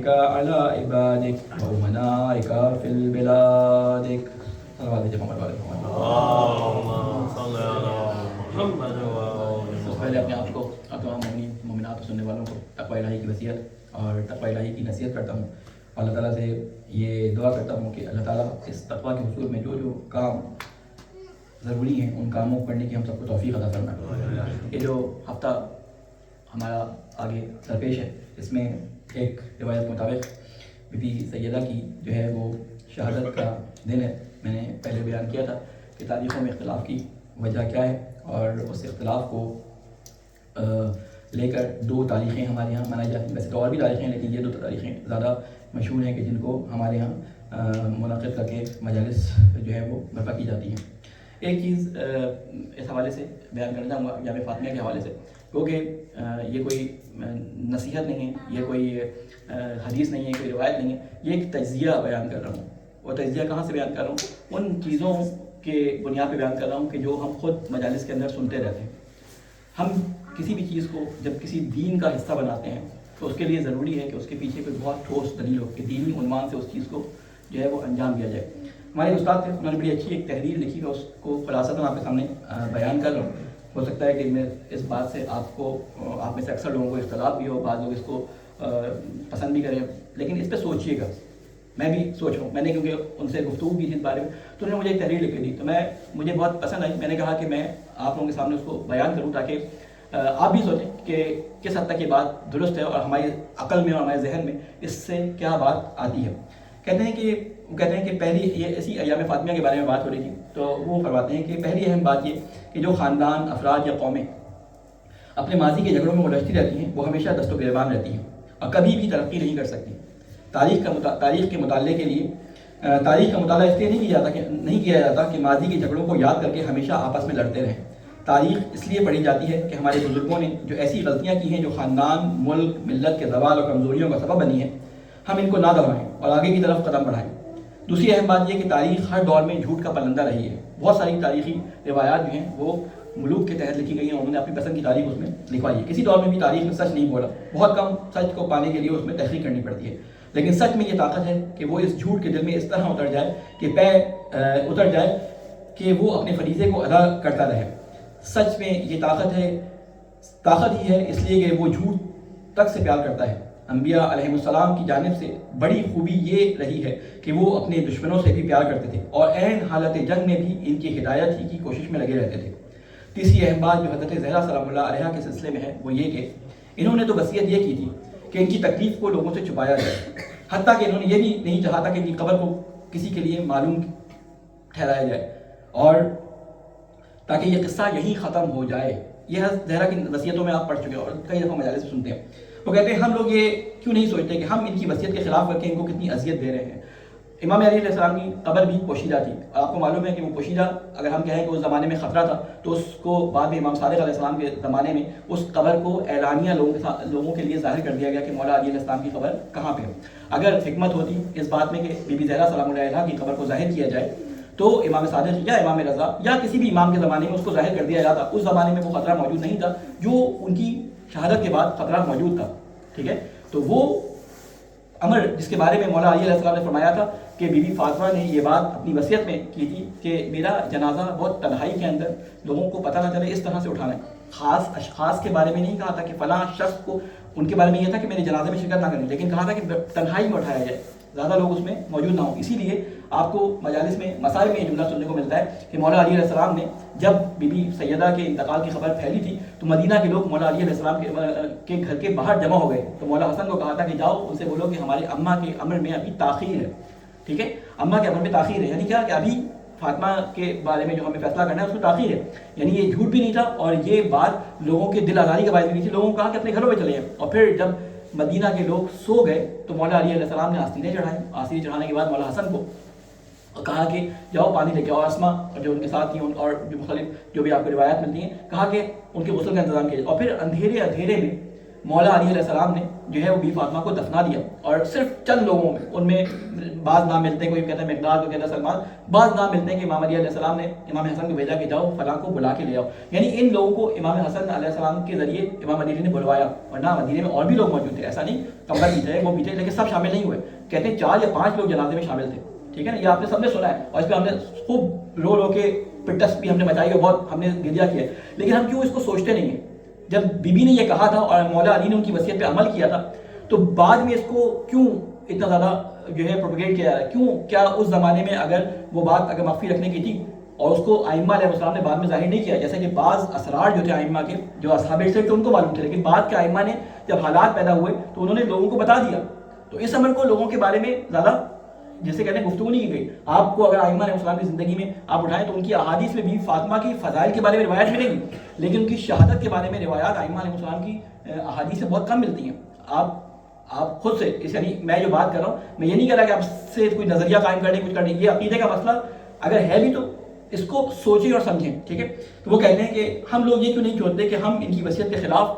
على عبادك وأمنائك في البلادك۔ صلوات محمد وعلى محمد۔ اللهم صل على محمد وآل سب سے پہلے اپنے آپ کو اور تمام مومنات اور سننے والوں کو تقوی الہی کی وصیت اور تقوی الہی کی نصیحت کرتا ہوں۔ اللہ تعالیٰ سے یہ دعا کرتا ہوں کہ اللہ تعالیٰ اس تقوی کے حصول میں جو جو کام ضروری ہیں ان کاموں کو کرنے کی ہم سب کو توفیق عطا فرمائے۔ یہ جو ہفتہ ہمارا آگے درپیش ہے اس میں ایک روایت کے مطابق بی بی سیدہ کی جو ہے وہ شہادت کا دن ہے۔ میں نے پہلے بیان کیا تھا کہ تاریخوں میں اختلاف کی وجہ کیا ہے، اور اس اختلاف کو لے کر دو تاریخیں ہمارے یہاں منائی جاتی ہیں۔ ویسے تو اور بھی تاریخیں ہیں لیکن یہ دو تاریخیں زیادہ مشہور ہیں کہ جن کو ہمارے یہاں منعقد کر کے مجالس جو ہے وہ برپا کی جاتی ہیں۔ ایک چیز اس حوالے سے بیان کرنا چاہوں گا جامع فاطمیہ کے حوالے سے، کیونکہ یہ کوئی نصیحت نہیں ہے، یہ کوئی حدیث نہیں ہے، کوئی روایت نہیں ہے، یہ ایک تجزیہ بیان کر رہا ہوں۔ اور تجزیہ کہاں سے بیان کر رہا ہوں؟ ان چیزوں کے بنیاد پہ بیان کر رہا ہوں کہ جو ہم خود مجالس کے اندر سنتے رہتے ہیں۔ ہم کسی بھی چیز کو جب کسی دین کا حصہ بناتے ہیں تو اس کے لیے ضروری ہے کہ اس کے پیچھے کوئی بہت ٹھوس دلیل ہو کہ دینی عنوان سے اس چیز کو جو ہے وہ انجام دیا جائے۔ ہمارے استاد تھے، انہوں نے بڑی اچھی ایک تحریر لکھی ہے، اس کو خلاصتاً آپ کے سامنے بیان کر رہا ہوں۔ ہو سکتا ہے کہ میں اس بات سے آپ میں سے اکثر لوگوں کو اختلاف بھی ہو، بعض لوگ اس کو پسند بھی کریں، لیکن اس پہ سوچیے گا۔ میں بھی سوچ رہا ہوں، میں نے کیونکہ ان سے گفتگو کی تھی اس بارے میں تو انہوں نے مجھے ایک تحریر لکھ کے دی، تو مجھے بہت پسند آئی۔ میں نے کہا کہ میں آپ لوگوں کے سامنے اس کو بیان کروں تاکہ آپ بھی سوچیں کہ کس حد تک یہ بات درست ہے اور ہماری عقل میں اور ہمارے ذہن میں اس سے کیا بات آتی ہے۔ کہتے ہیں کہ پہلی یہ ایسی ایام فاطمیہ کے بارے میں بات ہو رہی تھی، تو وہ فرماتے ہیں کہ پہلی اہم بات یہ کہ جو خاندان، افراد یا قومیں اپنے ماضی کے جھگڑوں میں الجھتی رہتی ہیں وہ ہمیشہ دست و گریبان رہتی ہیں اور کبھی بھی ترقی نہیں کر سکتی۔ تاریخ کے مطالعے کے لیے تاریخ کا مطالعہ اس لیے نہیں کیا جاتا کہ ماضی کے جھگڑوں کو یاد کر کے ہمیشہ آپس میں لڑتے رہیں۔ تاریخ اس لیے پڑھی جاتی ہے کہ ہمارے بزرگوں نے جو ایسی غلطیاں کی ہیں جو خاندان، ملک، ملت کے زوال اور کمزوریوں کا سبب بنی ہے، ہم ان کو نہ دہرائیں اور آگے کی طرف قدم بڑھائیں۔ دوسری اہم بات یہ کہ تاریخ ہر دور میں جھوٹ کا پلندہ رہی ہے۔ بہت ساری تاریخی روایات جو ہیں وہ ملوک کے تحت لکھی گئی ہیں، انہوں نے اپنی پسند کی تاریخ اس میں لکھوائی ہے۔ کسی دور میں بھی تاریخ میں سچ نہیں بولا، بہت کم سچ کو پانے کے لیے اس میں تحقیق کرنی پڑتی ہے، لیکن سچ میں یہ طاقت ہے کہ وہ اس جھوٹ کے دل میں اس طرح اتر جائے کہ وہ اپنے فریضے کو ادا کرتا رہے۔ سچ میں یہ طاقت ہی ہے، اس لیے کہ وہ جھوٹ تک سے پیار کرتا ہے۔ انبیاء علیہ السلام کی جانب سے بڑی خوبی یہ رہی ہے کہ وہ اپنے دشمنوں سے بھی پیار کرتے تھے اور عین حالت جنگ میں بھی ان کی ہدایت ہی کی کوشش میں لگے رہتے تھے۔ تیسری اہم بات جو حضرت زہرا سلام اللہ علیہا کے سلسلے میں ہے وہ یہ کہ انہوں نے تو وصیت یہ کی تھی کہ ان کی تکلیف کو لوگوں سے چھپایا جائے، حتیٰ کہ انہوں نے یہ بھی نہیں چاہا تھا کہ ان کی قبر کو کسی کے لیے معلوم ٹھہرایا جائے اور تاکہ یہ قصہ یہیں ختم ہو جائے۔ یہ زہرا کی وصیتوں میں آپ پڑھ چکے اور کئی دفعہ مجالس میں سنتے ہیں۔ وہ کہتے ہیں ہم لوگ یہ کیوں نہیں سوچتے کہ ہم ان کی وصیت کے خلاف کر کے ان کو کتنی اذیت دے رہے ہیں۔ امام علی علیہ السلام کی قبر بھی پوشیدہ تھی، آپ کو معلوم ہے کہ وہ پوشیدہ اگر ہم کہیں کہ اس زمانے میں خطرہ تھا تو اس کو بعد میں امام صادق علیہ السلام کے زمانے میں اس قبر کو اعلانیہ لوگوں کے لیے ظاہر کر دیا گیا کہ مولا علی علیہ السلام کی قبر کہاں پہ ہے۔ اگر حکمت ہوتی اس بات میں کہ بی بی زہرا سلام اللہ علیہا کی قبر کو ظاہر کیا جائے تو امام صادق یا امام رضا یا کسی بھی امام کے زمانے میں اس کو ظاہر کر دیا جاتا۔ اس زمانے میں وہ خطرہ موجود نہیں تھا جو ان کی شہادت کے بعد خطرہ موجود تھا، ٹھیک ہے۔ تو وہ امر جس کے بارے میں مولا علی علیہ السلام نے فرمایا تھا کہ بی بی فاطمہ نے یہ بات اپنی وصیت میں کی تھی کہ میرا جنازہ بہت تنہائی کے اندر لوگوں کو پتہ نہ چلے اس طرح سے اٹھانا ہے۔ خاص اشخاص کے بارے میں نہیں کہا تھا کہ فلاں شخص کو ان کے بارے میں یہ تھا کہ میرے جنازے میں شرکت نہ کریں، لیکن کہا تھا کہ تنہائی میں اٹھایا جائے، زیادہ لوگ اس میں موجود نہ ہوں۔ اسی لیے آپ کو مجالس میں مسائل میں یہ جملہ سننے کو ملتا ہے کہ مولا علی علیہ السلام نے جب بی بی سیدہ کے انتقال کی خبر پھیلی تھی تو مدینہ کے لوگ مولا علی علیہ السلام کے گھر کے باہر جمع ہو گئے، تو مولا حسن کو کہا تھا کہ جاؤ ان سے بولو کہ ہمارے اماں کے امر میں ابھی تاخیر ہے، ٹھیک ہے، اماں کے امر میں تاخیر ہے، یعنی کیا کہ ابھی فاطمہ کے بارے میں جو ہمیں فیصلہ کرنا ہے اس میں تاخیر ہے، یعنی یہ جھوٹ بھی نہیں تھا اور یہ بات لوگوں کے دل آزاری کا باعث بھی نہیں تھی۔ لوگوں کو کہا کہ اپنے گھروں میں چلے جائیں، اور پھر جب مدینہ کے لوگ سو گئے تو مولا علی علیہ السلام نے آستینیں چڑھائیں، آستینیں چڑھانے کے بعد مولا حسن کو کہا کہ جاؤ پانی لے کے، اور اسما اور جو ان کے ساتھ تھیں اور جو مختلف جو بھی آپ کو روایات ملتی ہیں کہا کہ ان کے غسل کا انتظام کیا، اور پھر اندھیرے میں مولا علی علیہ السلام نے جو ہے وہ بی فاطمہ کو دفنا دیا، اور صرف چند لوگوں میں، ان میں بعض نام ملتے ہیں، کوئی کہتا ہے مقداد، کوئی کہتا ہے سلمان، بعض نام ملتے ہیں کہ امام علی علیہ السلام نے امام حسن کو بھیجا کہ جاؤ فلاں کو بلا کے لے آؤ، یعنی ان لوگوں کو امام حسن علیہ السلام کے ذریعے امام علی نے بلوایا، ورنہ مدینے میں اور بھی لوگ موجود تھے، ایسا نہیں کمبر بھی تھے وہ بھی تھے، لیکن سب شامل نہیں ہوئے۔ کہتے ہیں 4 یا 5 لوگ جنازے میں شامل تھے، ٹھیک ہے نا، یہ آپ نے سب نے سنا ہے اور اس پہ ہم نے خوب رو کے پٹس بھی ہم نے مچائی اور بہت ہم نے گریہ کیا، لیکن ہم کیوں اس کو سوچتے نہیں ہیں؟ جب بی بی نے یہ کہا تھا اور مولا علی نے ان کی وصیت پہ عمل کیا تھا تو بعد میں اس کو کیوں اتنا زیادہ جو ہے پروپیگیٹ کیا ہے؟ کیوں؟ کیا اس زمانے میں اگر وہ بات اگر مخفی رکھنے کی تھی اور اس کو ائمہ علیہ السلام نے بعد میں ظاہر نہیں کیا، جیسے کہ بعض اسرار جو تھے ائمہ کے جو اصحاب ارشاد تھے ان کو معلوم تھے، لیکن بعد کے ائمہ نے جب حالات پیدا ہوئے تو انہوں نے لوگوں کو بتا دیا، تو اس عمل کو لوگوں کے بارے میں زیادہ جیسے کہتے ہیں گفتگو نہیں کی گئی۔ آپ کو اگر ائمہ علیہ السلام کی زندگی میں آپ اٹھائیں تو ان کی احادیث میں بھی فاطمہ کی فضائل کے بارے میں روایت ملے گی، لیکن ان کی شہادت کے بارے میں روایات ائمہ علیہ السلام کی احادیث سے بہت کم ملتی ہیں۔ آپ خود سے یعنی میں جو بات کر رہا ہوں میں یہ نہیں کہہ رہا کہ آپ سے کوئی نظریہ قائم کرنے کچھ کرنے، یہ عقیدے کا مسئلہ اگر ہے بھی تو اس کو سوچیں اور سمجھیں، ٹھیک ہے۔ تو وہ کہتے ہیں کہ ہم لوگ یہ کیوں نہیں چاہتے کہ ہم ان کی وصیت کے خلاف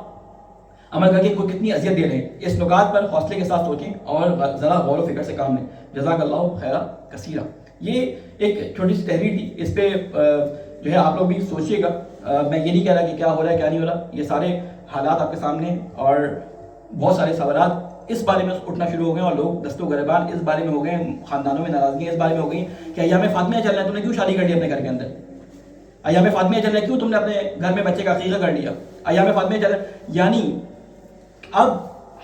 عمل کر کے ان کو کتنی اذیت دے رہے ہیں، اس نکات پر حوصلے کے ساتھ سوچیں اور ذرا غور و فکر سے کام لیں۔ جزاک اللہ خیرہ کثیرہ۔ یہ ایک چھوٹی سی تحریر تھی، اس پہ جو ہے آپ لوگ بھی سوچیے گا۔ میں یہ نہیں کہہ رہا کہ کیا ہو رہا ہے کیا نہیں ہو رہا، یہ سارے حالات آپ کے سامنے اور بہت سارے سوالات اس بارے میں اٹھنا شروع ہو گئے اور لوگ دست و گریبان اس بارے میں ہو گئے، خاندانوں میں ناراضگیاں اس بارے میں ہو گئی کہ ایام فاطمیہ چل رہا ہے، تم نے کیوں شادی کر لی اپنے گھر کے اندر؟ ایام فاطمیہ چل رہا ہے، کیوں تم نے اپنے گھر میں بچے کا عقیقہ کر لیا؟ ایام فاطمیہ چل رہا ہے، یعنی اب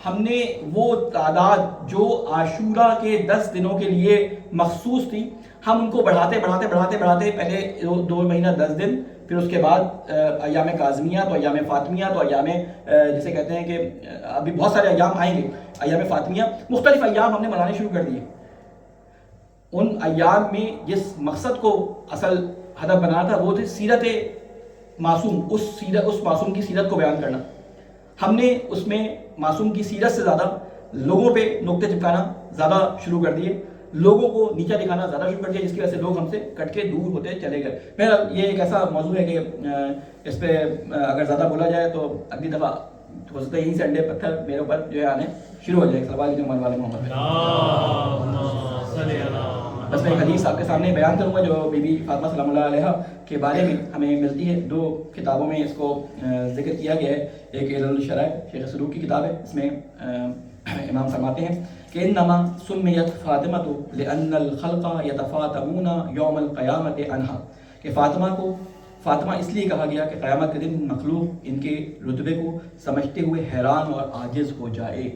ہم نے وہ تعداد جو عاشورہ کے 10 دنوں کے لیے مخصوص تھی، ہم ان کو بڑھاتے پہلے 2 مہینہ 10 دن، پھر اس کے بعد ایام کاظمیہ، تو ایام فاطمیہ، تو ایام جسے کہتے ہیں کہ ابھی بہت سارے ایام آئیں گے، ایام فاطمیہ، مختلف ایام ہم نے منانے شروع کر دیے۔ ان ایام میں جس مقصد کو اصل ہدف بنانا تھا وہ تھی سیرت معصوم، اس معصوم کی سیرت کو بیان کرنا۔ ہم نے اس میں معصوم کی سیرت سے زیادہ لوگوں پہ نقطے چپکانا زیادہ شروع کر دیے۔ لوگوں کو نیچا دکھانا زیادہ شروع کر دیا، جس کی وجہ سے لوگ ہم سے کٹ کے دور ہوتے چلے گئے. بہرحال یہ ایک ایسا موضوع ہے کہ اس پہ اگر زیادہ بولا جائے تو اگلی دفعہ ہو سکتا ہے یہیں سے انڈے پتھر میرے اوپر جو ہے آنے شروع ہو جائے. صلوات محمد والے محمد. بس میں ایک حدیث آپ کے سامنے بیان کروں گا جو بی بی فاطمہ سلام اللہ علیہ کے بارے میں ہمیں ملتی ہے. 2 کتابوں میں اس کو ذکر کیا گیا ہے. ایک علل الشرائع شیخ سلوک کی کتاب ہے. اس میں امام فرماتے ہیں کہ انما سمیت فاطمۃ لان الخلق یتفاطمون یوم القیامۃ عنہا، کہ فاطمہ اس لیے کہا گیا کہ قیامت کے دن مخلوق ان کے رتبے کو سمجھتے ہوئے حیران اور عاجز ہو جائے.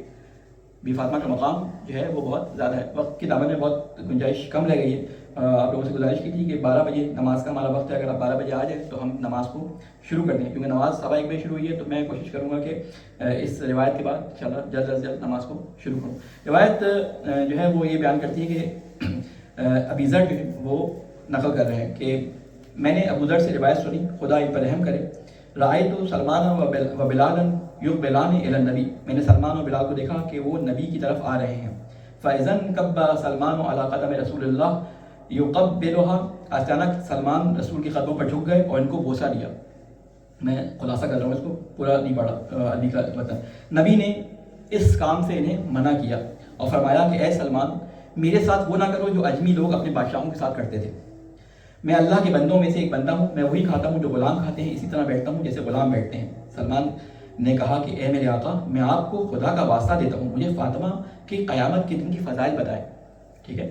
بی فاطمہ کا مقام جو ہے وہ بہت زیادہ ہے. وقت کی دامن میں بہت گنجائش کم رہ گئی ہے. آپ لوگوں سے گزارش کی تھی کہ 12 بجے نماز کا ہمارا وقت ہے. اگر آپ 12 بجے آ جائیں تو ہم نماز کو شروع کر دیں، کیونکہ نماز 1:15 بجے شروع ہوئی ہے. تو میں کوشش کروں گا کہ اس روایت کے بعد انشاءاللہ جلد از جلد نماز کو شروع کروں. روایت جو ہے وہ یہ بیان کرتی ہے کہ ابی ذر جو ہے وہ نقل کر رہے ہیں کہ میں نے ابو ذر سے روایت سنی، خدا ان پر رحم کرے. رأیت سلمان و بلالا یقبلان الی النبی، میں نے سلمان و بلال کو دیکھا کہ وہ نبی کی طرف آ رہے ہیں. فاذا کب سلمان علی قدم رسول اللہ یقبلها، اچانک سلمان رسول کے قدموں پر جھک گئے اور ان کو بوسہ دیا. میں خلاصہ کر رہا ہوں، اس کو پورا نہیں پڑھا علی کا وطن. نبی نے اس کام سے انہیں منع کیا اور فرمایا کہ اے سلمان، میرے ساتھ وہ نہ کرو جو اجمی لوگ اپنے بادشاہوں کے ساتھ کرتے تھے. میں اللہ کے بندوں میں سے ایک بندہ ہوں، میں وہی کھاتا ہوں جو غلام کھاتے ہیں، اسی طرح بیٹھتا ہوں جیسے غلام بیٹھتے ہیں. سلمان نے کہا کہ اے میرے آقا، میں آپ کو خدا کا واسطہ دیتا ہوں، مجھے فاطمہ کی قیامت کے دن کی فضائل بتائیں. ٹھیک ہے.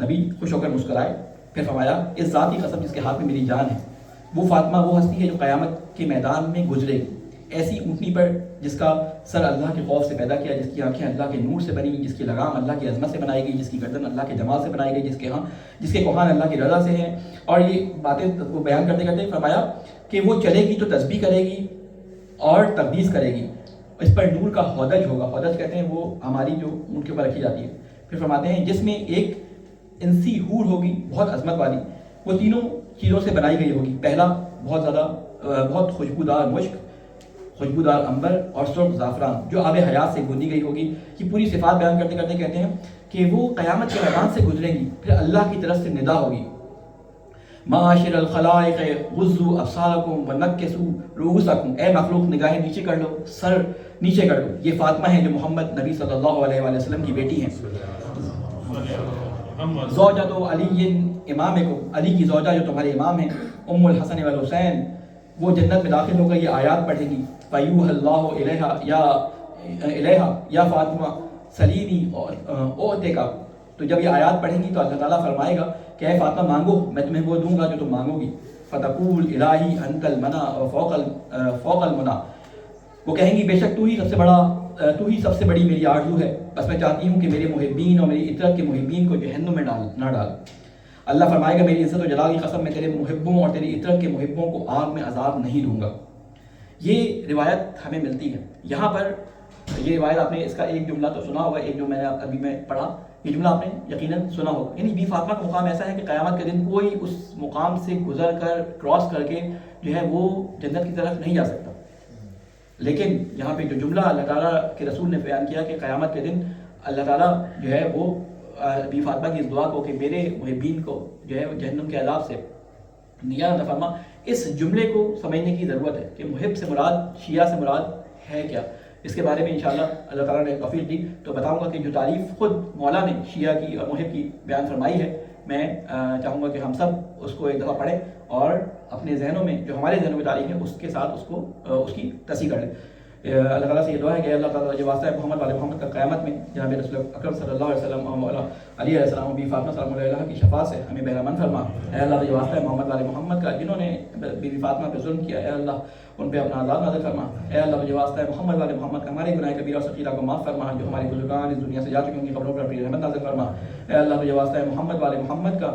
نبی خوش ہو کر مسکرائے، پھر فرمایا اس ذات کی قسم جس کے ہاتھ میں میری جان ہے، وہ فاطمہ وہ ہستی ہے جو قیامت کے میدان میں گزرے گی ایسی اونٹنی پر جس کا سر اللہ کے خوف سے پیدا کیا، جس کی آنکھیں اللہ کے نور سے بنی، جس کی لگام اللہ کی عظمت سے بنائی گئی، جس کی گردن اللہ کے جمال سے بنائی گئی، جس کے کوہان اللہ کی رضا سے ہیں. اور یہ باتیں وہ بیان کرتے کرتے فرمایا کہ وہ چلے گی تو تسبیح کرے گی اور تقدیس کرے گی. اس پر نور کا ہودج ہوگا. ہودج کہتے ہیں وہ ہماری جو اونٹ کے اوپر رکھی جاتی ہے. پھر فرماتے ہیں جس میں ایک انسی حور ہوگی بہت عظمت والی، وہ تینوں چیزوں سے بنائی گئی ہوگی. پہلا بہت خوشبودار مشک، خوشبودار عنبر اور سرخ زعفران جو آب حیات سے گوندی گئی ہوگی. یہ پوری صفات بیان کرتے کرتے کہتے ہیں کہ وہ قیامت کے میدان سے گزریں گی. پھر اللہ کی طرف سے ندا ہوگی، معاشر الخلائق غضوا ابصارکم ونکسوا رؤوسکم، اے مخلوق نگاہیں نیچے کر لو، سر نیچے کر لو. یہ فاطمہ ہیں جو محمد نبی صلی اللہ علیہ وآلہ وسلم کی بیٹی ہیں. زوجۃ علی امامکم، علی کی زوجہ جو تمہارے امام ہیں، ام الحسن والحسین، وہ جنت میں داخل ہو کر یہ آیات پڑھیں گی. فیوحی اللہ الیہا یا فاطمہ سلیمی اوتیکا. تو جب یہ آیات پڑھیں گی تو اللہ تعالیٰ فرمائے گا کہ اے فاطمہ مانگو، میں تمہیں وہ دوں گا جو تم مانگو گی. فتقول الہی انت المنی فوق المنی، وہ کہیں گی بے شک تو ہی سب سے بڑی میری آرزو ہے، بس میں چاہتی ہوں کہ میرے محبین اور میری اطرت کے محبین کو جہنم میں نہ ڈال. اللہ فرمائے گا میری عزت و جلال کی قسم میں تیرے محبوں اور تیری اطرت کے محبوں کو آگ میں عذاب نہیں دوں گا. یہ روایت ہمیں ملتی ہے. یہاں پر یہ روایت آپ نے اس کا ایک جملہ تو سنا ہوگا، ایک جو میں نے ابھی میں پڑھا، یہ جملہ آپ نے یقیناً سنا ہوگا. یعنی بی فاطمہ کا مقام ایسا ہے کہ قیامت کے دن کوئی اس مقام سے گزر کر کراس کر کے جو ہے وہ جنت کی طرف نہیں جا سکتا. لیکن یہاں پہ جو جملہ اللہ تعالیٰ کے رسول نے بیان کیا کہ قیامت کے دن اللہ تعالیٰ جو ہے وہ بی فاطمہ کی اس دعا کو کہ میرے محبین کو جو ہے جہنم کے عذاب سے نجات عطا فرما، اس جملے کو سمجھنے کی ضرورت ہے کہ محب سے مراد شیعہ سے مراد ہے کیا. اس کے بارے میں انشاءاللہ اللہ تعالیٰ نے توفیق دی تو بتاؤں گا کہ جو تعریف خود مولا نے شیعہ کی اور محب کی بیان فرمائی ہے، میں چاہوں گا کہ ہم سب اس کو ایک دفعہ پڑھیں اور اپنے ذہنوں میں جو ہمارے ذہنوں میں تاریخ ہے اس کے ساتھ اس کی تصحیح کر لیں. اللہ تعالیٰ سے یہ دعا ہے کہ اللہ تعالیٰ جو واسطہ ہے محمد والے محمد کا قیامت میں جناب رسول اکرم صلی اللہ علیہ وسلم اور علی علیہ السلام و بی فاطمہ سلام علیہ کی شفاعت سے ہمیں بہرامند فرما. اے اللہ جو واسطہ ہے محمد والے محمد کا جنہوں نے بی فاطمہ پہ ظلم کیا، اے اللہ ان پہ اپنا عذاب نازل فرما. اے اللہ جو واسطہ ہے محمد والے محمد کا ہمارے گناہ کبیرہ اور صغیرہ کو معاف فرما. جو ہمارے بزرگان اس دنیا سے جا چکے ان کی قبروں پر اپنی رحمت نازل فرما. اے اللہ جو واسطہ ہے محمد والے محمد کا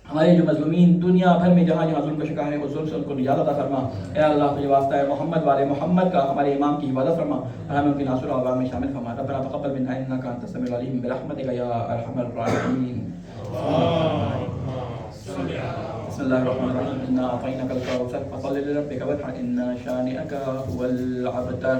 ہمارے جو مظلومین دنیا بھر میں جہاں جہاں ظلم کا شکار ہیں اس ظلم سے ان کو نجات عطا فرما. اے اللہ تجھے واسطہ ہے محمد والے محمد کا ہمارے امام کی حفاظت فرما اور ہمیں ان کے ناصر و عوام میں شامل فرما. ربنا تقبل منا انک انت السمیع العلیم برحمتک یا ارحم الراحمین. بسم اللہ الرحمن الرحیم. انا اعطیناک الکوثر فصل لربک وانحر ان شانئک هو الابتر.